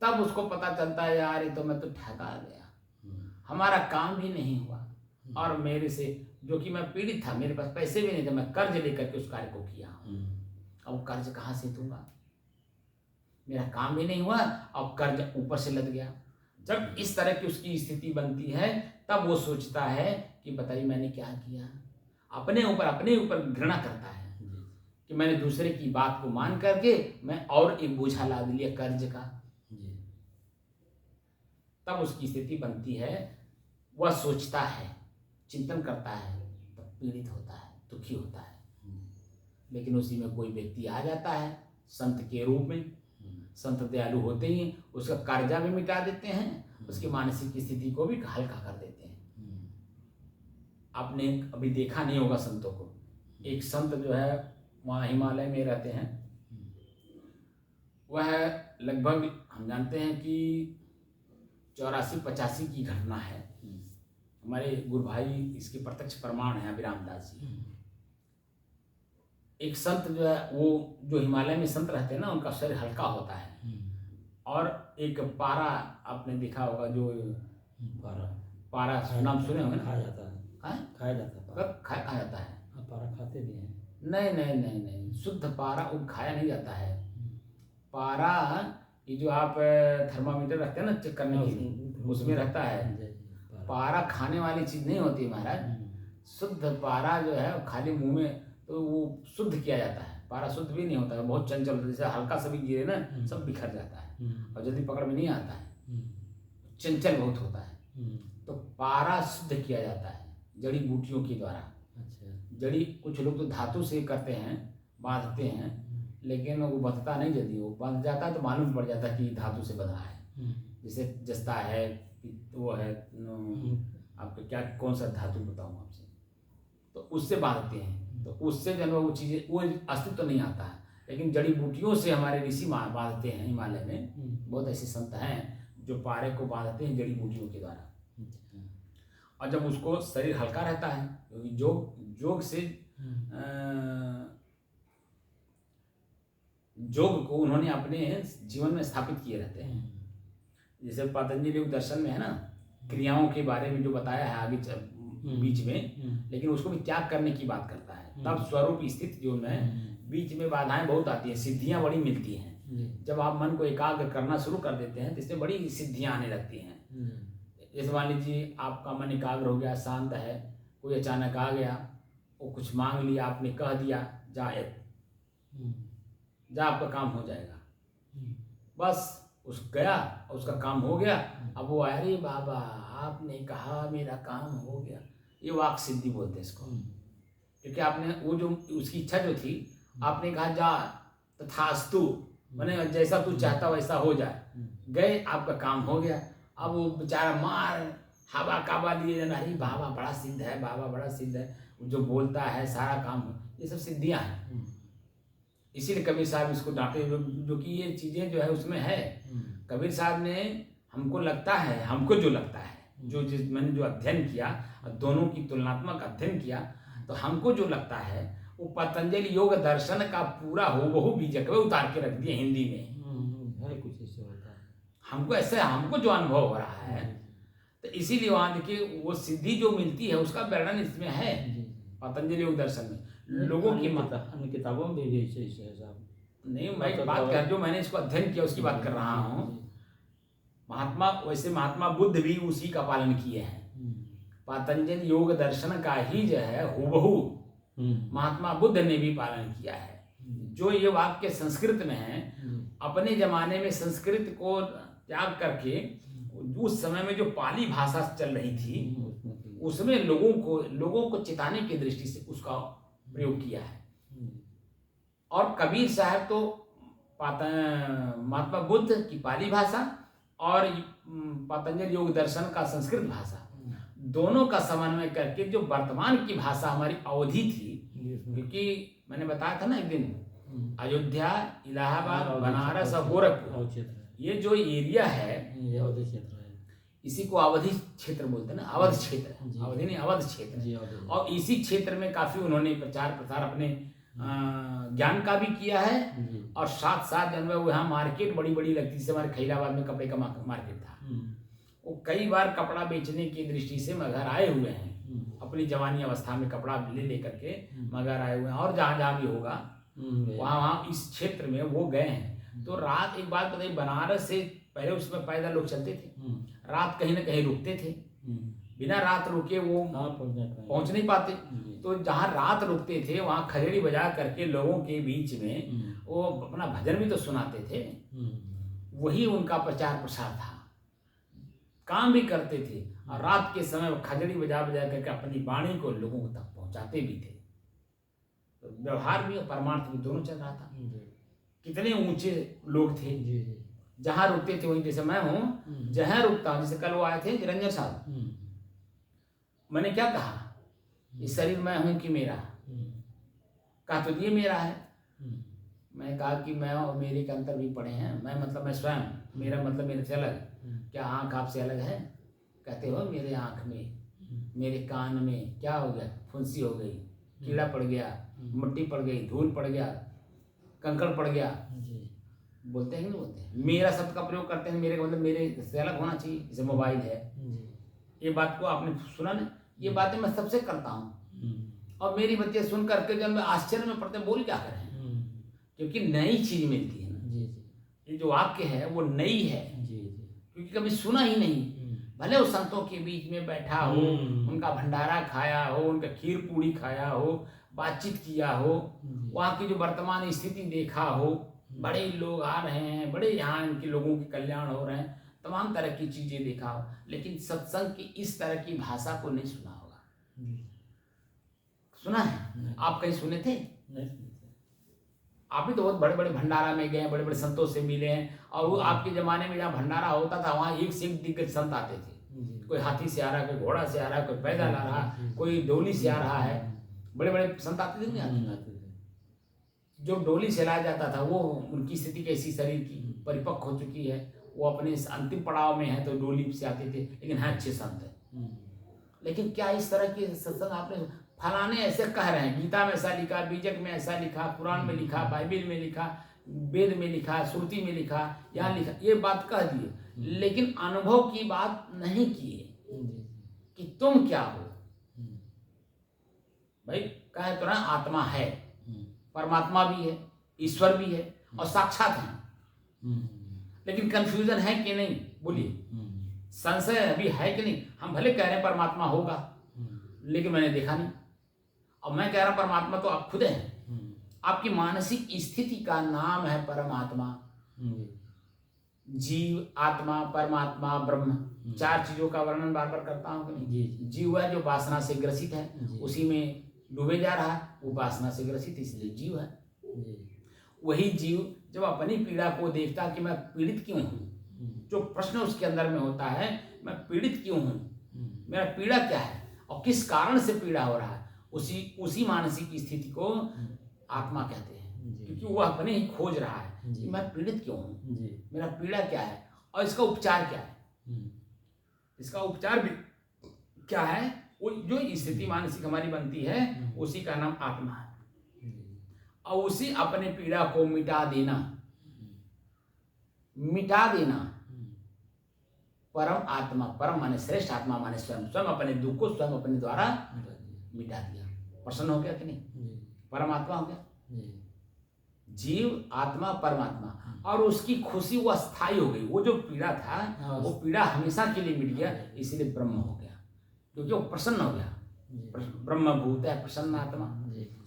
तब उसको पता चलता है यार ये तो मैं तो ठगा गया, हमारा काम भी नहीं हुआ, और मेरे से जो कि मैं पीड़ित था, मेरे पास पैसे भी नहीं थे, मैं कर्ज लेकर के उस कार्य को किया, अब कर्ज कहाँ से दूंगा, मेरा काम भी नहीं हुआ और कर्ज ऊपर से लद गया। जब इस तरह की उसकी स्थिति बनती है तब वो सोचता है कि बताइए मैंने क्या किया, अपने ऊपर घृणा करता है कि मैंने दूसरे की बात को मान करके मैं और एक बोझा लाद लिया कर्ज का। तब उसकी स्थिति बनती है, वह सोचता है, चिंतन करता है, तब पीड़ित होता है, दुखी होता है। लेकिन उसी में कोई व्यक्ति आ जाता है संत के रूप में, संत दयालु होते ही उसका कर्जा भी मिटा देते हैं, उसकी मानसिक स्थिति को भी हल्का कर देते हैं। आपने अभी देखा नहीं होगा संतों को, एक संत जो है वहाँ हिमालय में रहते हैं, वह लगभग हम जानते हैं कि 84-85 की घटना है। हमारे गुरु भाई इसके प्रत्यक्ष प्रमाण है, अभिराम दास जी। एक संत जो है, वो जो हिमालय में संत रहते हैं ना, उनका शरीर हल्का होता है, और एक पारा आपने देखा होगा, जो पारा नाम सुने होंगे ना, खाया जाता है, खाया जाता है, खाया जाता है, पारा खाते भी हैं। नहीं, शुद्ध पारा वो खाया नहीं जाता है। पारा ये जो आप थर्मामीटर रखते हैं ना चेक करने के लिए, उसमें रहता है। पारा खाने वाली चीज नहीं होती महाराज, शुद्ध पारा जो है खाली मुंह में तो वो शुद्ध किया जाता है। पारा शुद्ध भी नहीं होता है, बहुत चंचल, जैसे हल्का सा भी गिरे ना सब बिखर जाता है और जल्दी पकड़ में नहीं आता है, चंचल बहुत होता है। तो पारा शुद्ध किया जाता है जड़ी बूटियों के द्वारा। जड़ी कुछ लोग तो धातु से करते हैं, बांधते हैं, लेकिन वो बंधता नहीं, यदि वो बंध जाता है तो मालूम पड़ जाता है कि धातु से बंधा है। जैसे जस्ता है, वो है आपका क्या, कौन सा धातु बताऊँ आपसे, तो उससे बांधते हैं, तो उससे जो है वो चीज़ें, वो अस्तित्व तो नहीं आता है। लेकिन जड़ी बूटियों से हमारे ऋषि बांधते हैं हिमालय में, बहुत ऐसे संत हैं जो पारे को बांधते हैं जड़ी बूटियों के द्वारा। और जब उसको शरीर हल्का रहता है, क्योंकि योग से योग को उन्होंने अपने जीवन में स्थापित किए रहते हैं। जैसे पतंजलि योग दर्शन में है ना, क्रियाओं के बारे में जो बताया है आगे बीच में, लेकिन उसको भी त्याग करने की बात करता है। तब स्वरूप स्थित जो में बीच में बाधाएं बहुत आती हैं, सिद्धियां बड़ी मिलती हैं। जब आप मन को एकाग्र करना शुरू कर देते हैं तो इसमें बड़ी सिद्धियां आने लगती हैं। जैसे मान लीजिए आपका मन एकाग्र हो गया, शांत है, कोई अचानक आ गया, वो कुछ मांग लिया, आपने कह दिया जा आपका काम हो जाएगा, बस उस गया और उसका काम हो गया। अब वो आया, अरे बाबा आपने कहा मेरा काम हो गया, ये वाक सिद्धि बोलते हैं इसको। क्योंकि आपने वो जो उसकी इच्छा जो थी, आपने कहा जा तथास्तु, मैंने जैसा तू चाहता वैसा हो जाए, गए आपका काम हो गया। अब वो बेचारा मार हवा काबा लिए, अरे बाबा बड़ा सिद्ध है, बाबा बड़ा सिद्ध है, जो बोलता है सारा काम, ये सब सिद्धियां हैं। इसीलिए कबीर साहब इसको डांटे, जो कि ये चीज़ें जो है उसमें है। कबीर साहब ने हमको जो लगता है मैंने जो अध्ययन किया, दोनों की तुलनात्मक अध्ययन किया, तो हमको जो लगता है वो पतंजलि योग दर्शन का पूरा हूबहू बीजकवे उतार के रख दिया हिंदी में। है कुछ ऐसे होता है, हमको जो अनुभव हो रहा है, तो इसीलिए वहाँ देखिए वो सिद्धि जो मिलती है उसका वर्णन इसमें है पतंजलि योग दर्शन में। लोगों की अन्य किताबों में भी ऐसे है साहब। नहीं, मैं बात कर, जो मैंने इसको अध्ययन किया उसकी बात कर रहा हूँ। महात्मा बुद्ध भी उसी का पालन किए हैं। पतंजलि योग दर्शन का ही जो है हूबहू महात्मा बुद्ध ने भी पालन किया है। जो ये वाक्य संस्कृत में है, अपने जमाने में संस्कृत को त्याग करके उस समय में जो पाली भाषा चल रही थी उसमें लोगों को चिताने की दृष्टि से उसका प्रयोग किया है। और कबीर साहब तो महात्मा बुद्ध की पाली भाषा और पतंजलि योग दर्शन का संस्कृत भाषा, दोनों का समन्वय करके जो वर्तमान की भाषा हमारी अवधि थी, क्योंकि मैंने बताया था ना एक दिन, अयोध्या, इलाहाबाद, बनारस और गोरखपुर, ये जो एरिया है ये अवधि क्षेत्र है। इसी को अवधि क्षेत्र बोलते हैं ना, अवध क्षेत्र, अवधि नहीं अवध क्षेत्र। और इसी क्षेत्र में काफी उन्होंने प्रचार प्रसार अपने ज्ञान का भी किया है। और साथ साथ जो है वहाँ मार्केट बड़ी बड़ी लगती, जैसे हमारे खैराबाद में कपड़े का मार्केट था, वो कई बार कपड़ा बेचने की दृष्टि से मगहर आए हुए हैं। अपनी जवानी अवस्था में कपड़ा ले करके मगहर आए हुए हैं। और जहाँ जहाँ भी होगा वहाँ इस क्षेत्र में वो गए हैं। तो रात, एक बात बताइए, बनारस से पहले उसमें पैदल लोग चलते थे, रात कहीं ना कहीं रुकते थे, बिना रात रुके वो पहुंच नहीं पाते। तो जहाँ रात रुकते थे वहाँ खजड़ी बजा करके लोगों के बीच में वो अपना भजन भी तो सुनाते थे। वही उनका प्रचार प्रसार था, काम भी करते थे और रात के समय खजड़ी बजा बजा करके अपनी वाणी को लोगों तक पहुंचाते भी थे। तो व्यवहार भी और परमार्थ भी दोनों चल रहा था। कितने ऊंचे लोग थे, जहाँ रुकते थे वहीं, जैसे मैं हूँ जहाँ रुकता हूँ, जैसे कल वो आए थे निरंजन साहब, मैंने क्या कहा, ये शरीर मैं हूँ कि मेरा, कहा तो ये मेरा है। मैंने कहा कि मैं और मेरे के अंतर भी पड़े हैं, मैं मतलब मैं स्वयं, मेरा मतलब मेरे से अलग। क्या आँख आपसे अलग है? कहते हो मेरे आँख में, मेरे कान में क्या हो गया, फुंसी हो गई, कीड़ा पड़ गया, मिट्टी पड़ गई, धूल पड़ गया, कंकड़ पड़ गया, बोलते हैं कि नहीं बोलते हैं? मेरा शब्द का प्रयोग करते हैं, मेरे का मतलब मेरे से अलग होना चाहिए। जैसे मोबाइल है, ये बात को आपने सुना ना, ये बातें मैं सबसे करता हूँ। और मेरी बच्चे सुन करके जब मैं आश्चर्य में पड़ते, बोल क्या करें, क्योंकि नई चीज मिलती है ना। ये जो वाक्य है वो नई है, क्योंकि कभी सुना ही नहीं। भले वो संतों के बीच में बैठा हो, उनका भंडारा खाया हो, उनका खीर पूड़ी खाया हो, बातचीत किया हो, वहाँ की जो वर्तमान स्थिति देखा हो, बड़े लोग आ रहे हैं, बड़े यहाँ इनके लोगों के कल्याण हो रहे हैं, तमाम तरह की चीजें देखा हो, लेकिन सत्संग की इस तरह की भाषा को नहीं सुना होगा। सुना है? आप कहीं सुने थे? नहीं। आप भी तो बहुत बड़े बड़े भंडारा में गए, बड़े बड़े संतों से मिले हैं। और वो आपके जमाने में जहाँ भंडारा होता था वहाँ एक से एक दिग्गज संत आते थे। कोई हाथी से आ रहा है, कोई घोड़ा से आ रहा है, कोई पैदल आ रहा है, कोई डोली से आ रहा है। बड़े बड़े संत आते थे, नहीं आते थे? जो डोली से लाया जाता था वो, उनकी स्थिति कैसी, शरीर की परिपक्व हो चुकी है, वो अपने अंतिम पड़ाव में है, तो डोली से आते थे, लेकिन है अच्छे संत है। लेकिन क्या इस तरह के सत्संग आपने, फलाने ऐसे कह रहे हैं, गीता में ऐसा लिखा, बीजक में ऐसा लिखा, कुरान में लिखा, बाइबिल में लिखा, वेद में लिखा, श्रुति में लिखा, यहाँ लिखा, ये बात कह दिए, लेकिन अनुभव की बात नहीं किए कि तुम क्या हो। भाई कहे तो ना, आत्मा है, परमात्मा भी है, ईश्वर भी है और साक्षात है, लेकिन कंफ्यूजन है कि नहीं? बोलिए, संशय अभी है कि नहीं? हम भले कह रहे हैं परमात्मा होगा, लेकिन मैंने देखा नहीं। और मैं कह रहा हूं परमात्मा तो आप खुद हैं। आपकी मानसिक स्थिति का नाम है परमात्मा। जीव, आत्मा, परमात्मा, ब्रह्म, चार चीजों का वर्णन बार बार करता हूं कि नहीं? जीव है जो वासना से ग्रसित है, उसी में डूबे जा रहा है, वो वासना से ग्रसित इसलिए जीव है। वही जीव जब अपनी पीड़ा को देखता कि मैं पीड़ित क्यों हूँ, जो प्रश्न उसके अंदर में होता है, मैं पीड़ित क्यों हूँ, मेरा पीड़ा क्या है और किस कारण से पीड़ा हो रहा है, उसी मानसिक स्थिति को आत्मा कहते हैं। जी। क्योंकि वो अपने ही खोज रहा है जी। कि मैं पीड़ित क्यों हूँ, जी। मेरा पीड़ा क्या है और इसका उपचार क्या है। हम्म। इसका उपचार भी क्या है, वो जो स्थिति मानसिक हमारी बनती है उसी का नाम आत्मा है। और उसी अपने पीड़ा को मिटा देना, मिटा देना। परम आत्मा, परम माने श्रेष्ठ आत्मा माने स्वयं, स्वयं अपने दुख को स्वयं अपने द्वारा मिटा दिया। प्रसन्न हो गया कि नहीं, परमात्मा हो गया। जीव आत्मा परमात्मा, और उसकी खुशी वो अस्थायी हो गई। वो जो पीड़ा था वो पीड़ा हमेशा के लिए मिट गया, इसलिए ब्रह्म हो गया, क्योंकि वो प्रसन्न हो गया। ब्रह्म भूत है प्रसन्न आत्मा,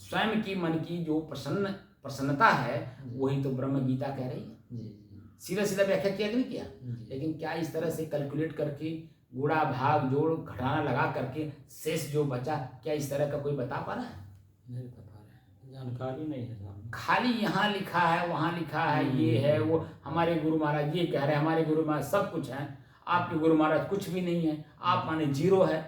स्वयं की मन की जो प्रसन्नता है वही तो ब्रह्म गीता कह रही है। सीधा सीधा व्याख्या किया कि नहीं किया, लेकिन क्या इस तरह से कैलकुलेट करके गुणा भाग जोड़ घटाना लगा करके शेष जो बचा, क्या इस तरह का कोई बता पा रहा है? नहीं बता पा रहे, जानकारी नहीं है साहब। खाली यहाँ लिखा है वहाँ लिखा है, ये है वो, हमारे गुरु महाराज ये कह रहे हैं, हमारे गुरु महाराज सब कुछ है, आपके गुरु महाराज कुछ भी नहीं है, आप माने जीरो है।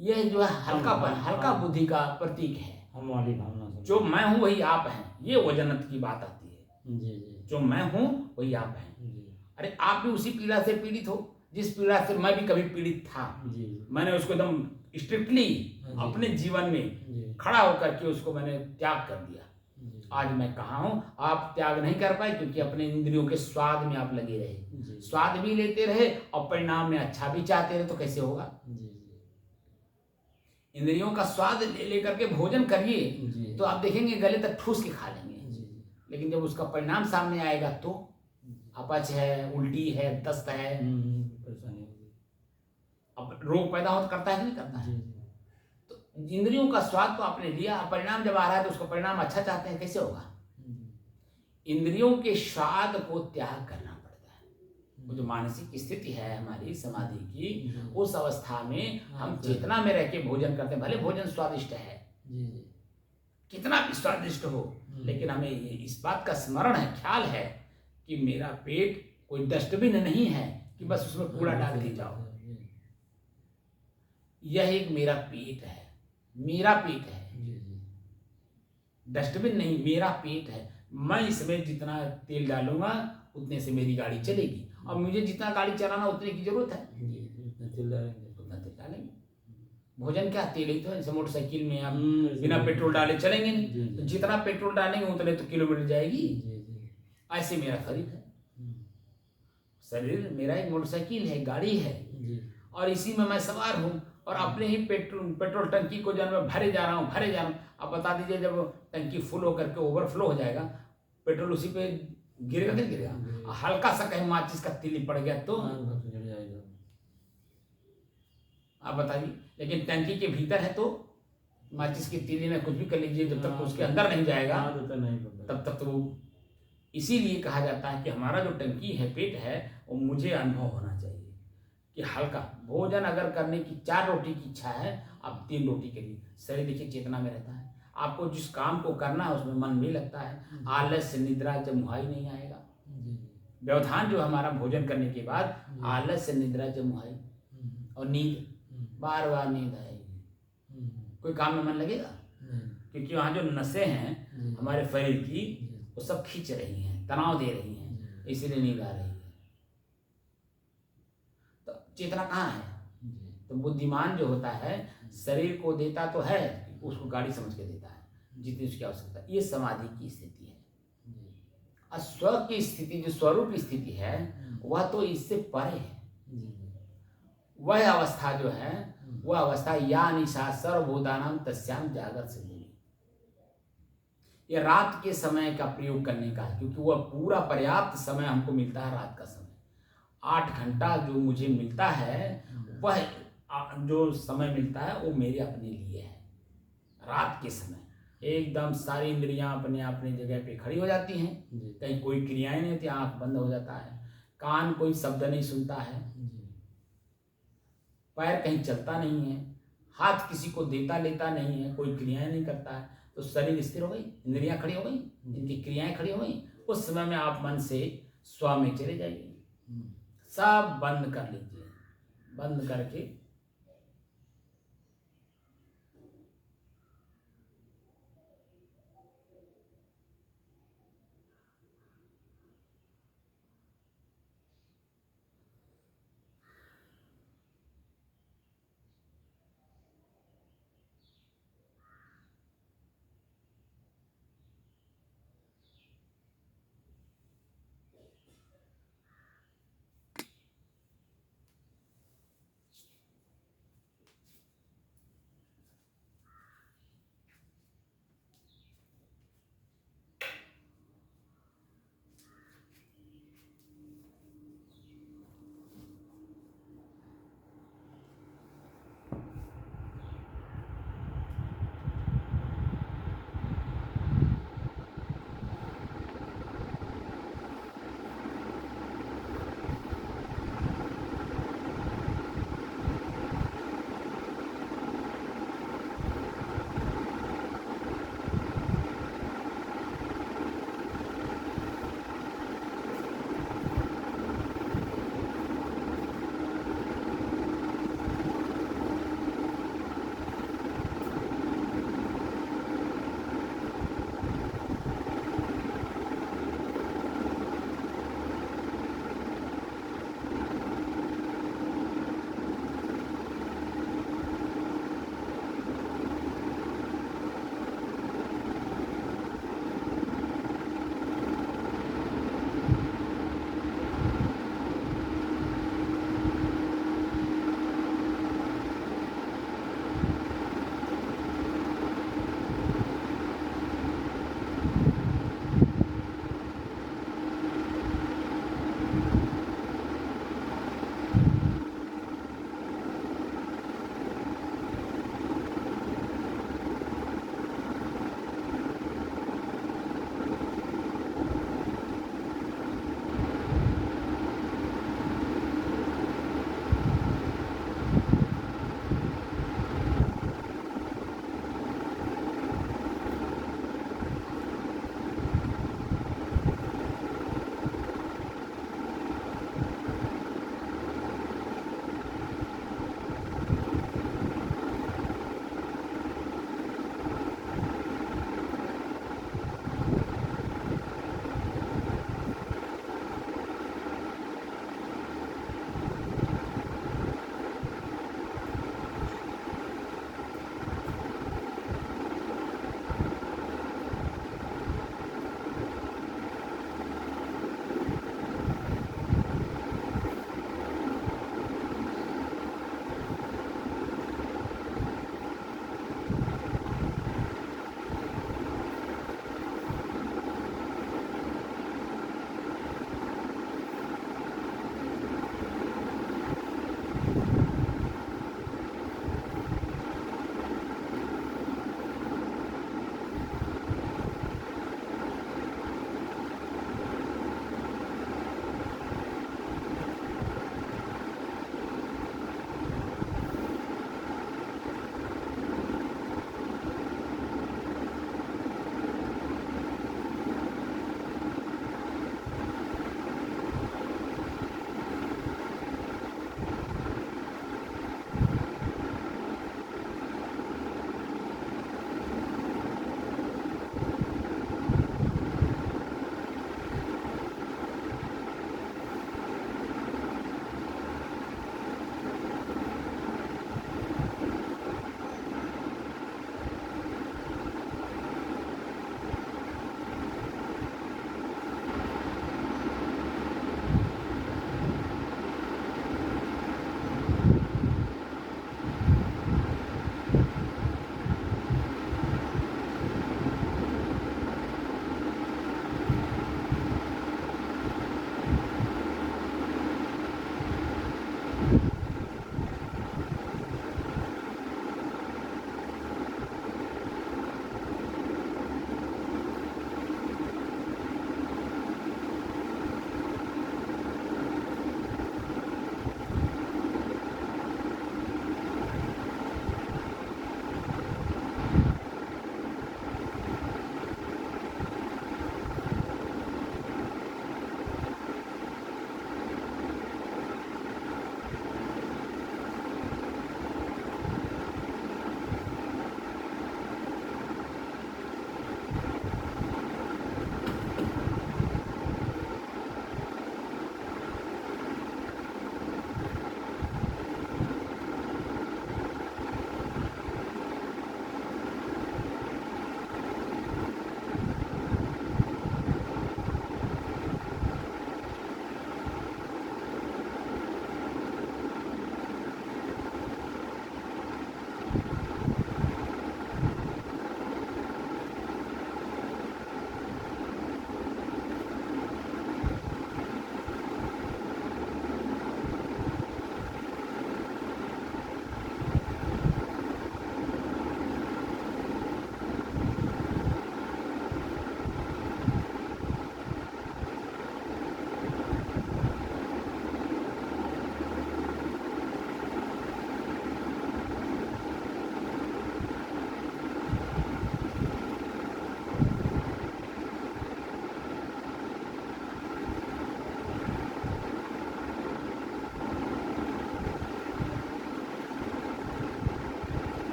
यह जो है हल्का बुद्धि का प्रतीक है। हम वाली भावना, जो मैं हूँ वही आप हैं, ये वजनत की बात आती है। जी। जो मैं हूँ वही आप हैं। अरे आप भी उसी पीड़ा से पीड़ित हो जिस पीड़ा से मैं भी कभी पीड़ित था। मैंने उसको एकदम स्ट्रिक्टली अपने जीवन में खड़ा होकर के उसको मैंने त्याग कर दिया। आज मैं कहाँ हूँ, आप त्याग नहीं कर पाए क्योंकि अपने इंद्रियों के स्वाद में आप लगे रहे, स्वाद भी लेते रहे और परिणाम में अच्छा भी चाहते रहे, तो कैसे होगा। इंद्रियों का स्वाद ले लेकर के भोजन करिए तो आप देखेंगे गले तक ठूस के खा लेंगे, लेकिन जब उसका परिणाम सामने आएगा तो अपच है, उल्टी है, दस्त है, परेशानी होगी, अब रोग पैदा हो करता है कि नहीं करता है। तो इंद्रियों का स्वाद तो आपने लिया, परिणाम जब आ रहा है तो उसका परिणाम अच्छा चाहते हैं, कैसे होगा। इंद्रियों के स्वाद को त्याग करना पड़ता है। वो जो मानसिक स्थिति है हमारी समाधि की, उस अवस्था में हम चेतना में रह के भोजन करते हैं। भले भोजन स्वादिष्ट है, कितना भी स्वादिष्ट हो, लेकिन हमें इस बात का स्मरण है, ख्याल है कि मेरा पेट कोई डस्टबिन नहीं है कि बस उसमें कूड़ा डालते जाओ। यह एक मेरा पेट है, मेरा पेट है, डस्टबिन नहीं, मेरा पेट है। मैं इसमें जितना तेल डालूंगा उतने से मेरी गाड़ी चलेगी, और मुझे जितना गाड़ी चलाना उतने की जरूरत है, उतना तेल डालेंगे। भोजन क्या तेल ही तो, जैसे मोटरसाइकिल में आप बिना पेट्रोल डाले चलेंगे नहीं, तो जितना पेट्रोल डालेंगे उतने तो किलोमीटर जाएगी। ऐसे मेरा शरीर है, शरीर मेरा एक मोटरसाइकिल है, गाड़ी है, और इसी में मैं सवार हूँ, और अपने ही पेट्रोल टंकी को जब मैं भरे जा रहा हूँ। अब बता दीजिए जब टंकी फुल होकर के ओवरफ्लो हो जाएगा, पेट्रोल उसी पे गिरेगा कि गिरेगा। हल्का सा कहीं माचिस का तीली पड़ गया तो आप बताइए, लेकिन टंकी के भीतर है तो माचिस की तीली में कुछ भी कर लीजिए, जब तक उसके अंदर नहीं जाएगा तब तक तो वो। इसीलिए कहा जाता है कि हमारा जो टंकी है, पेट है, वो मुझे अनुभव होना चाहिए कि हल्का भोजन अगर करने की 4 रोटी की इच्छा है, आप 3 रोटी करिए। शरीर देखिए चेतना में रहता है, आपको जिस काम को करना है उसमें मन भी लगता है। आलस निद्रा जब मुहाई नहीं आएगा। व्यवधान जो हमारा भोजन करने के बाद आलस से निद्रा जब मुहाई, और नींद बार बार नींद आएगी, कोई काम में मन लगेगा, क्योंकि वहाँ जो नसें हैं हमारे शरीर की वो सब खींच रही हैं, तनाव दे रही हैं, इसीलिए नींद आ रही है। तो चेतना कहाँ है, तो बुद्धिमान जो होता है शरीर को देता तो है, उसको गाड़ी समझ के देता है जितनी उसकी आवश्यकता है। ये समाधि की स्थिति है। और स्व की स्थिति जो स्वरूप स्थिति है वह तो इससे परे है। वह अवस्था जो है वह अवस्था या निशा सर्वभूतानां तस्याम जागृत से जुड़ी। ये रात के समय का प्रयोग करने का है, क्योंकि वह पूरा पर्याप्त समय हमको मिलता है। रात का समय 8 घंटा जो मुझे मिलता है, वह जो समय मिलता है वो मेरे अपने लिए है। रात के समय एकदम सारी इंद्रियां अपने अपने जगह पे खड़ी हो जाती हैं, कहीं कोई क्रियाएं नहीं होती, आंख बंद हो जाता है, कान कोई शब्द नहीं सुनता है, पैर कहीं चलता नहीं है, हाथ किसी को देता लेता नहीं है, कोई क्रियाएं नहीं करता है, तो शरीर स्थिर हो गई, इंद्रियां खड़ी हो गई, इनकी क्रियाएं खड़ी हो गई। उस समय में आप मन से स्व में चले जाइए, सब बंद कर लीजिए। बंद करके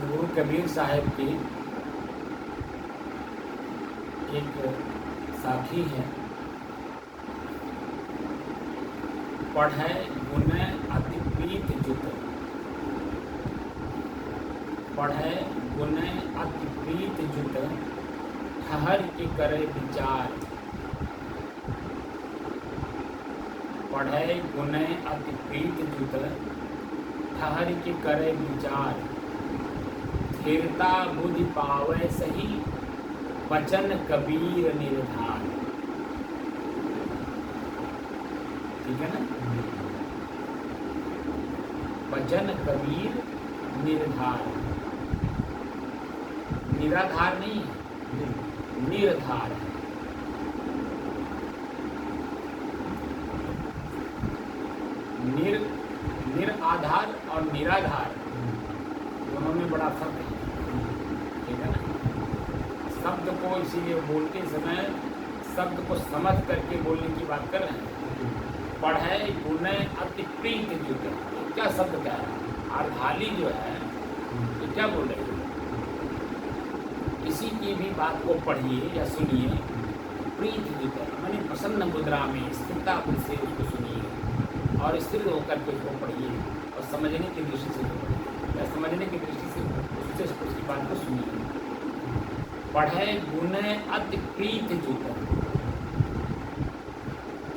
सदगुरु कबीर साहब की एक साखी है, पढ़ै गुनै अति प्रीत जुत, पढ़ै गुनै अति प्रीत जुत, ठहर के करे विचार, पढ़ै गुनै अति प्रीत जुत, ठहर के करे विचार, स्थिरता बुद्धि पावै सही, वचन कबीर निर्धार। ठीक है ना? वचन कबीर निर्धार, निराधार नहीं है, निर्धार है। निराधार और निराधार दोनों में बड़ा फर्क है। ठीक है ना? शब्द को इसीलिए बोलते समय शब्द को समझ करके बोलने की बात कर रहे हैं। पढ़ै गुनै अति प्रीत जुत, क्या शब्द क्या है? अर्धाली जो है ये क्या बोल रहे हैं? किसी की भी बात को पढ़िए या सुनिए, प्रीत जुत माने प्रसन्न मुद्रा में स्थिरता से उसको सुनिए और स्थिर होकर के उसको पढ़िए और समझने की दृष्टि से पढ़िए या समझने की दृष्टि से उसकी बात को सुनिए। पढ़ै गुनै अति प्रीत जुत,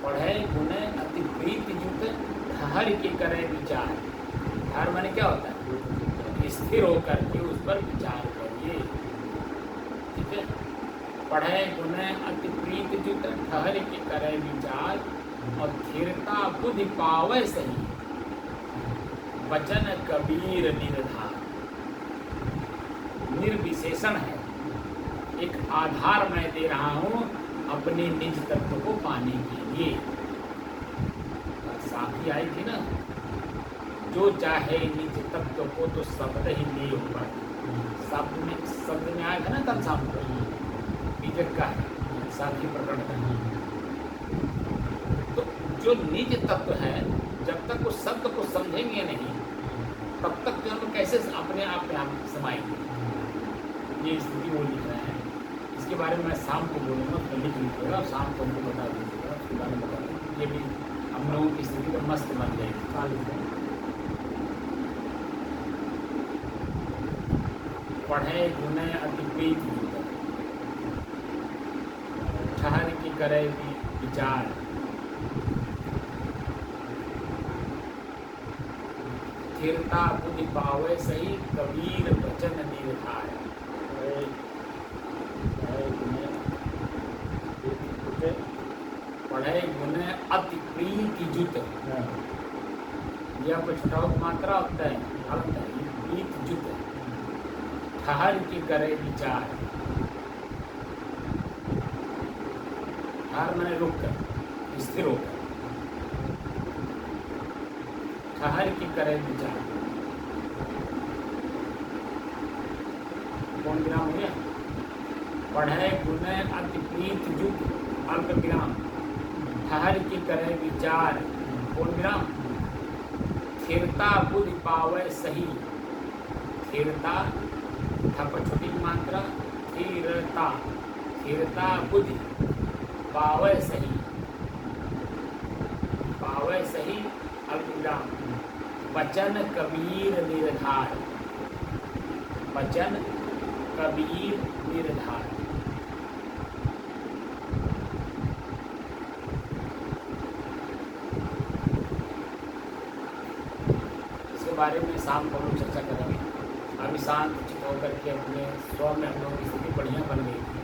पढ़ै गुनै अति प्रीत जुत, ठहर के करे विचार। ठहर माने क्या होता है? स्थिर होकर के उस पर विचार करिए। ठीक है? पढ़ै गुनै अति प्रीत जुत, ठहर के करे विचार, और स्थिरता बुद्धि पावै सही, वचन कबीर निर्धार। निर्विशेषण है, एक आधार मैं दे रहा हूँ अपने निज तत्व को पाने के लिए। साखी आई थी ना, जो चाहे निज तत्व को तो शब्द ही ले ऊपर। शब्द में आया था ना कल शाम को, बीजक का है, साखी प्रकरण का। तो जो निज तत्व है, जब तक उस शब्द को समझेंगे नहीं तब तक जो हम कैसे अपने आप में आप समाएंगे। ये स्थिति वो लिख रहे हैं। इसके बारे में मैं शाम को बोलूँगा, तो लिख लीजिएगा और शाम को हमको बता दीजिएगा, उसके बारे में बता देंगे। ये भी हम लोगों की स्थिति तो मस्त बन जाएगी। कहाँ लिख रहे हैं? पढ़ै गुनै अति प्रीत जुत, ठहर के करे विचार, स्थिरता बुद्धि पावै सही, कबीर वचन निर्धार। पढ़ै गुनै अति प्रीत जुत, यह कुछ ठोक मात्रा होता है, अर्थ है प्रीत जुत, ठहर के करे विचार। ठहर मैंने रुक कर, स्थिर होकर, ठहर के करे विचार। कौन विराम हो गया? पढ़ै गुनै अति प्रीत जुत, अल्प विराम, ठहर के करे विचार, कौन विराम? स्थिरता बुद्धि पावै सही, स्थिरता थप छोटी मात्रा, स्थिरता, स्थिरता बुद्धि पावै सही, पावै सही, अल्प विराम, वचन कबीर निर्धार, वचन कबीर निर्धार। इसके बारे में शाम को हम लोग चर्चा करेंगे। अभी शांत चित होकर के अपने स्व में हम लोगों की स्थिति बढ़िया बन गई थी।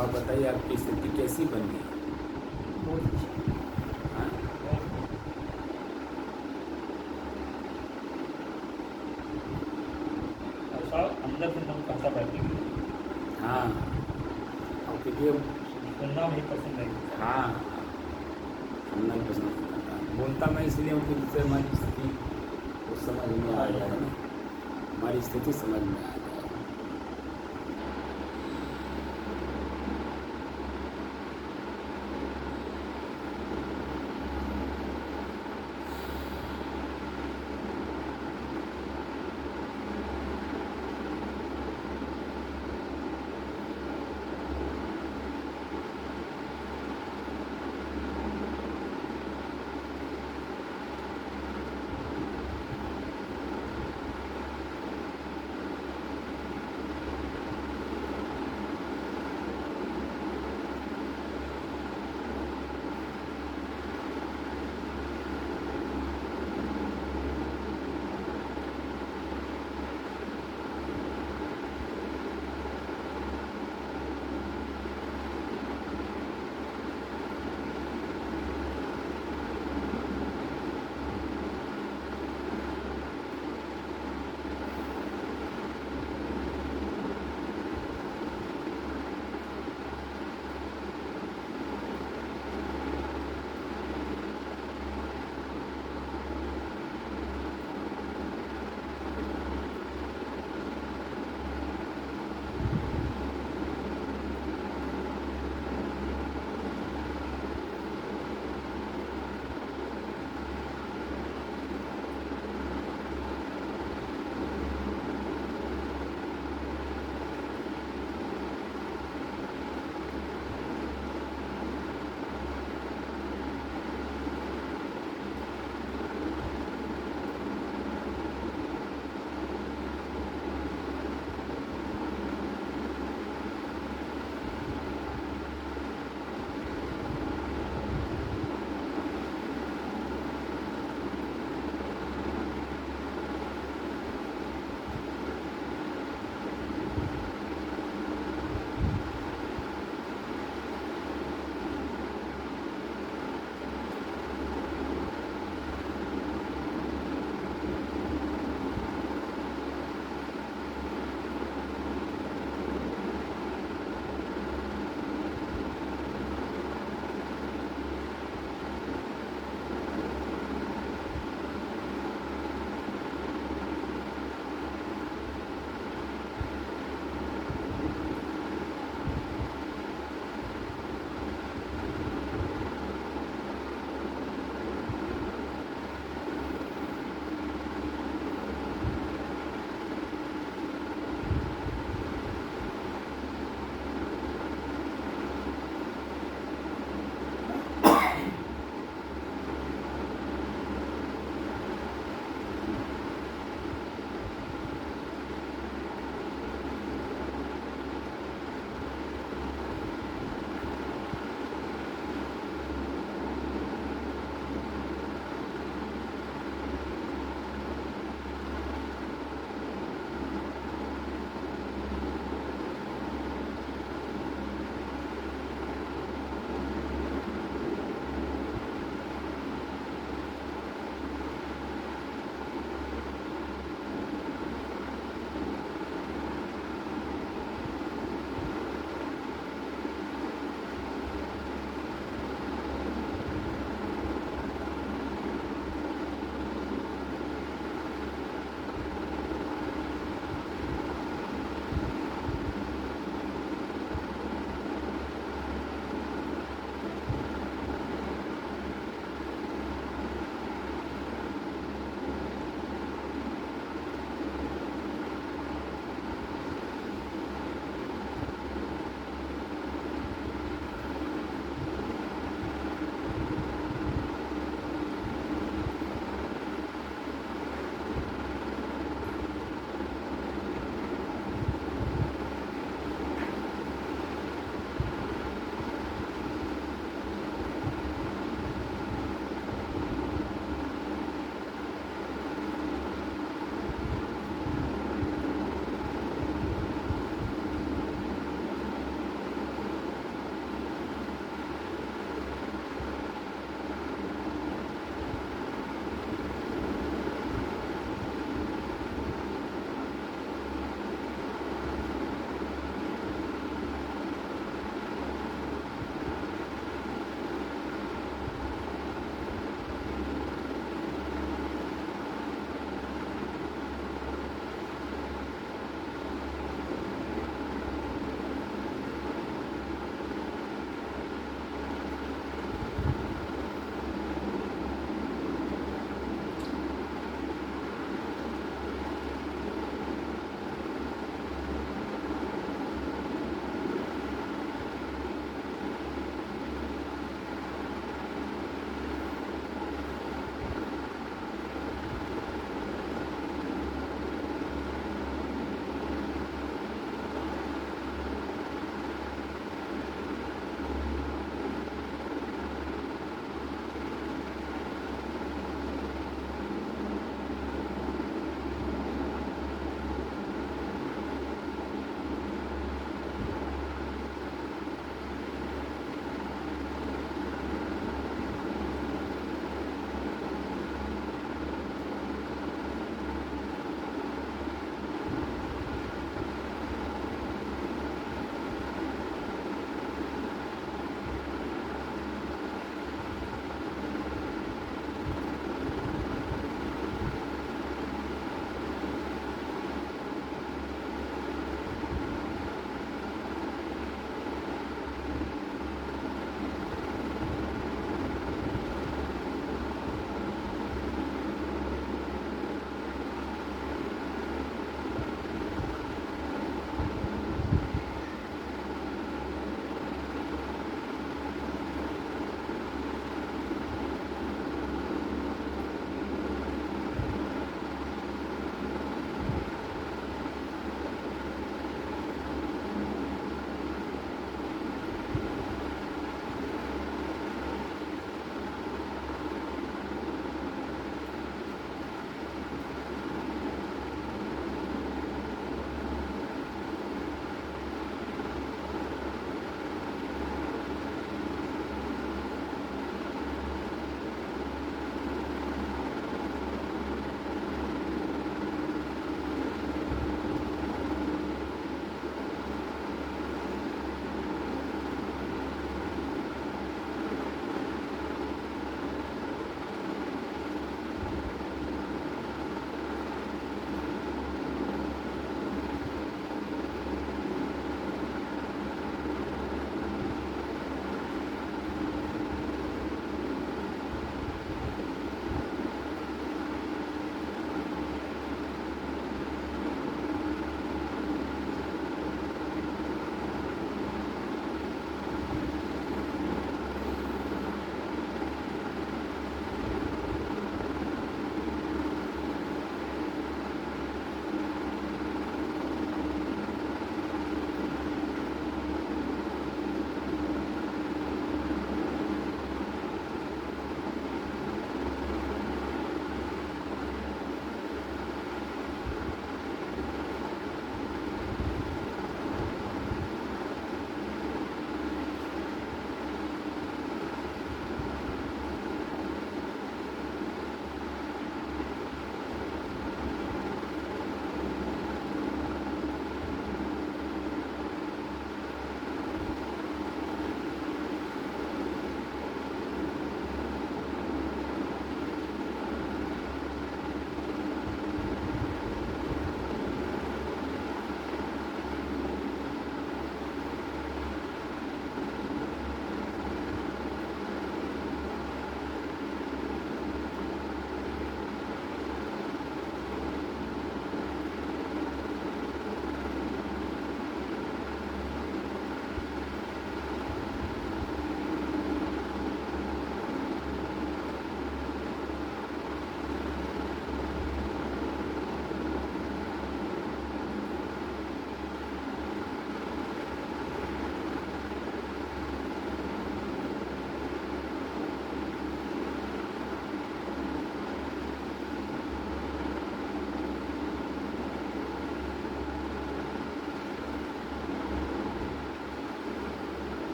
अब आप बताइए आपकी स्थिति कैसी बन गई? बहुत अच्छी। हाँ? ऐसा अंदर से एकदम कैसा बैठ गया, हाँ, और क्योंकि सुनना भी पसंद है। हाँ, सुनना ही पसंद करता हूँ। बोलता मैं इसलिए हूँ कि जिससे हमारी स्थिति वो समझ में आ जाए ना, हमारी स्थिति समझ में आ जाए।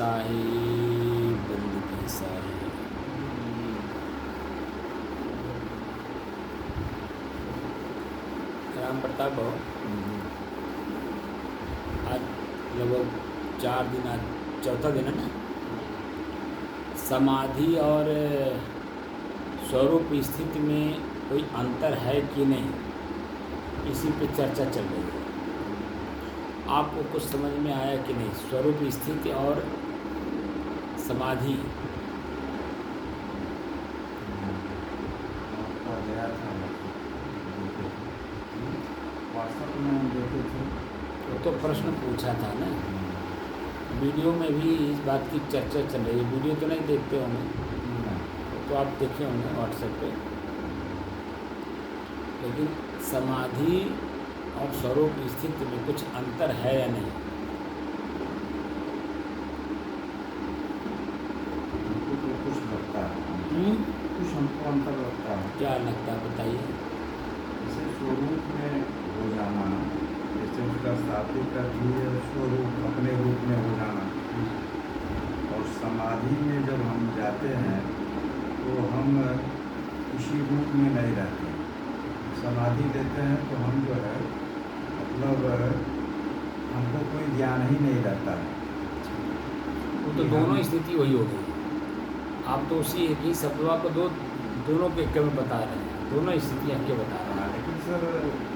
साहिब, बंदगी साहिब। राम प्रताप हो, आज लगभग 4 दिन, आज चौथा दिन है ना। समाधि और स्वरूप स्थिति में कोई अंतर है कि नहीं, इसी पे चर्चा चल रही है। आपको कुछ समझ में आया कि नहीं? स्वरूप स्थिति और समाधि। व्हाट्सएप में हम देखे थे, वो तो प्रश्न पूछा था ना, वीडियो में भी इस बात की चर्चा चल रही है। वीडियो तो नहीं देखते होंगे, तो आप देखे होंगे व्हाट्सएप पे। लेकिन समाधि और स्वरूप स्थिति में कुछ अंतर है या नहीं? हमको तो कुछ लगता है, कुछ हमको अंतर लगता है। क्या लगता है बताइए। जैसे स्वरूप में हो जाना, जैसे उसका शाब्दिक अर्थ भी है स्वरूप, अपने रूप में हो जाना। और समाधि में जब हम जाते हैं तो हम किसी रूप में नहीं रहते। समाधि लेते हैं तो हम जो है मतलब हमको कोई ज्ञान ही नहीं रहता है। वो तो दोनों स्थिति वही हो गई। आप तो उसी एक ही शब्दवा को दोनों के एक में बता रहे हैं, दोनों स्थितियाँ के बता रहे हैं। लेकिन सर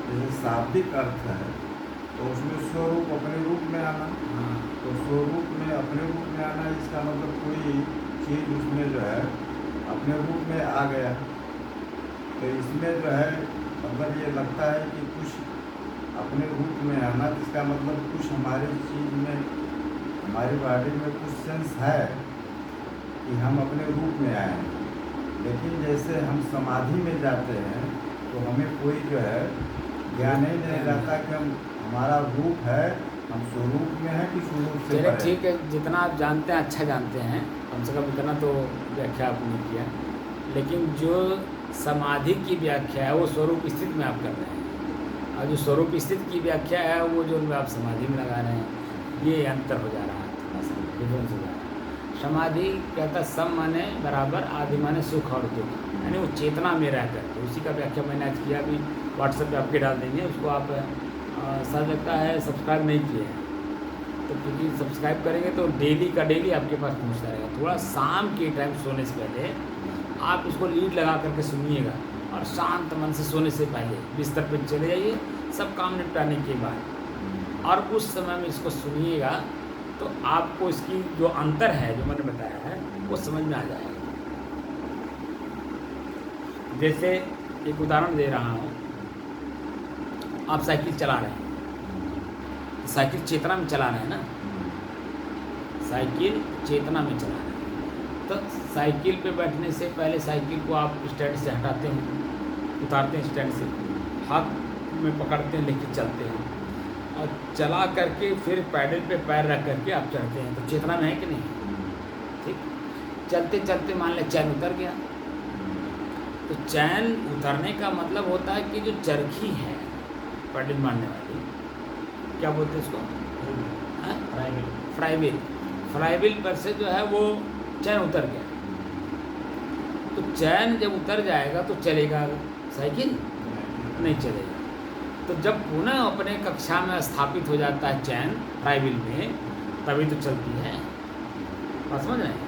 जैसे शाब्दिक अर्थ है तो उसमें स्वरूप अपने रूप में आना, हाँ, तो स्वरूप में अपने रूप में आना, इसका मतलब कोई चीज़ उसमें जो है अपने रूप में आ गया। तो इसमें जो है मतलब ये लगता है कि कुछ अपने रूप में आना, इसका मतलब कुछ हमारे चीज़ में, हमारी बॉडी में कुछ सेंस है कि हम अपने रूप में आए हैं। लेकिन जैसे हम समाधि में जाते हैं तो हमें कोई जो है ज्ञान ही नहीं रहता कि हम हमारा रूप है, हम स्वरूप में हैं कि स्वरूप से चलिए परे। ठीक है, जितना आप जानते हैं अच्छा जानते हैं, कम से कम इतना तो व्याख्या आपने किया। लेकिन जो समाधि की व्याख्या है वो स्वरूप स्थिति में आप कर रहे हैं, और जो स्वरूप स्थिति की व्याख्या है वो जो आप समाधि में लगा रहे हैं, ये अंतर हो जा रहा है, थोड़ा सा डिफरेंस हो जा रहा है। समाधि कहता सम माने बराबर, आदि माने सुख और दुख, यानी वो चेतना में रह करके, उसी का व्याख्या मैंने आज किया, अभी व्हाट्सएप पे आपके डाल देंगे उसको। आप शायद लगता है सब्सक्राइब नहीं किए हैं, तो क्योंकि सब्सक्राइब करेंगे तो डेली का डेली आपके पास पहुँचता रहेगा। थोड़ा शाम के टाइम सोने से पहले आप इसको लीड लगा करके सुनिएगा, और शांत मन से सोने से पहले बिस्तर पर चले जाइए सब काम निपटाने के बाद, और उस समय में इसको सुनिएगा तो आपको इसकी जो अंतर है जो मैंने बताया है वो समझ में आ जाएगा। जैसे एक उदाहरण दे रहा हूँ, आप साइकिल चला रहे हैं, साइकिल चेतना में चला रहे हैं ना, साइकिल चेतना में चला रहे हैं, तो साइकिल पे बैठने से पहले साइकिल को आप स्टैंड से हटाते हैं, उतारते हैं स्टैंड से, हाथ में पकड़ते हैं, लेके चलते हैं, और चला करके फिर पैडल पे पैर रख करके आप चढ़ते हैं, तो चेतना में है कि नहीं? ठीक। चलते चलते मान लें चैन उतर गया, तो चैन उतरने का मतलब होता है कि जो चरखी है पैडल मारने वाली, क्या बोलते हैं इसको? फ्राईव्हील। फ्राईव्हील पर से जो है वो चैन उतर गया, तो चैन जब उतर जाएगा तो चलेगा साइकिल? नहीं चलेगा। तो जब पुनः अपने कक्षा में स्थापित हो जाता है चैन फ्राईव्हील में, तभी तो चलती है। बात समझ रहे हैं?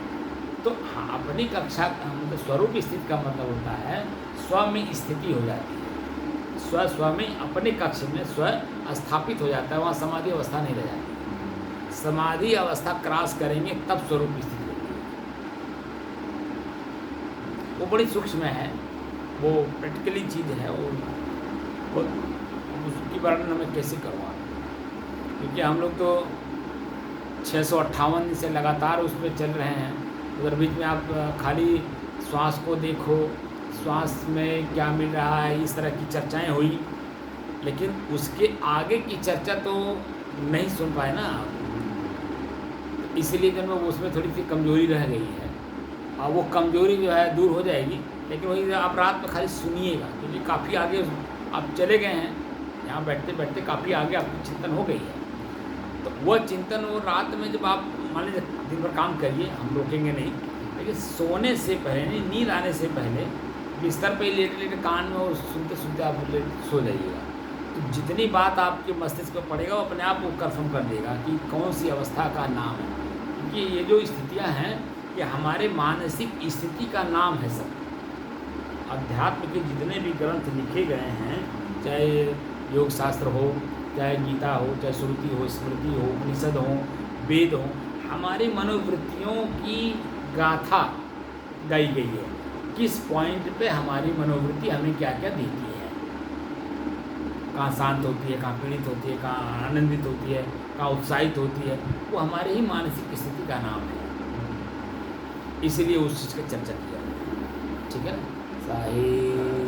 तो हाँ, अपनी कक्षा मतलब स्वरूप स्थिति का मतलब होता है स्व में स्थिति हो जाती है, स्व में अपने कक्ष में स्व स्थापित हो जाता है, वहाँ समाधि अवस्था नहीं रह जाती। समाधि अवस्था क्रॉस करेंगे तब स्वरूप स्थिति होती है। वो बड़ी सूक्ष्म है, वो प्रैक्टिकली चीज़ है, वो उसकी वर्णन मैं कैसे करूँगा, क्योंकि हम लोग तो 658 दिन से लगातार उस पर चल रहे हैं। उधर बीच में आप खाली श्वास को देखो, श्वास में क्या मिल रहा है, इस तरह की चर्चाएं हुई, लेकिन उसके आगे की चर्चा तो नहीं सुन पाए ना आप, इसलिए जब उसमें थोड़ी सी कमजोरी रह गई है, और वो कमजोरी जो है दूर हो जाएगी। लेकिन वही आप रात में खाली सुनिएगा, क्योंकि काफ़ी आगे आप चले गए हैं, यहाँ बैठते बैठते काफ़ी आगे आपकी चिंतन हो गई है। तो वह चिंतन वो रात में जब आप मान लीजिए दिन भर काम करिए, हम रोकेंगे नहीं, लेकिन सोने से पहले, नींद आने से पहले बिस्तर पे लेटे लेटे कान में और सुनते सुनते आप सो जाइएगा। तो जितनी बात आपके मस्तिष्क में पड़ेगा वो अपने आप वो कन्फर्म कर देगा कि कौन सी अवस्था का नाम है। क्योंकि ये जो स्थितियाँ हैं ये हमारे मानसिक स्थिति का नाम है सब। अध्यात्म के जितने भी ग्रंथ लिखे गए हैं, चाहे योग शास्त्र हो, चाहे गीता हो, चाहे श्रुति हो, स्मृति हो, उपनिषद हो, वेद हो, हमारी मनोवृत्तियों की गाथा गाई गई है। किस पॉइंट पे हमारी मनोवृत्ति हमें क्या क्या देती है, कहाँ शांत होती है, कहाँ पीड़ित होती है, कहाँ आनंदित होती है, कहाँ उत्साहित होती है, वो हमारे ही मानसिक स्थिति का नाम है। इसीलिए उस चीज़ का चर्चा किया। ठीक है ना। साहिब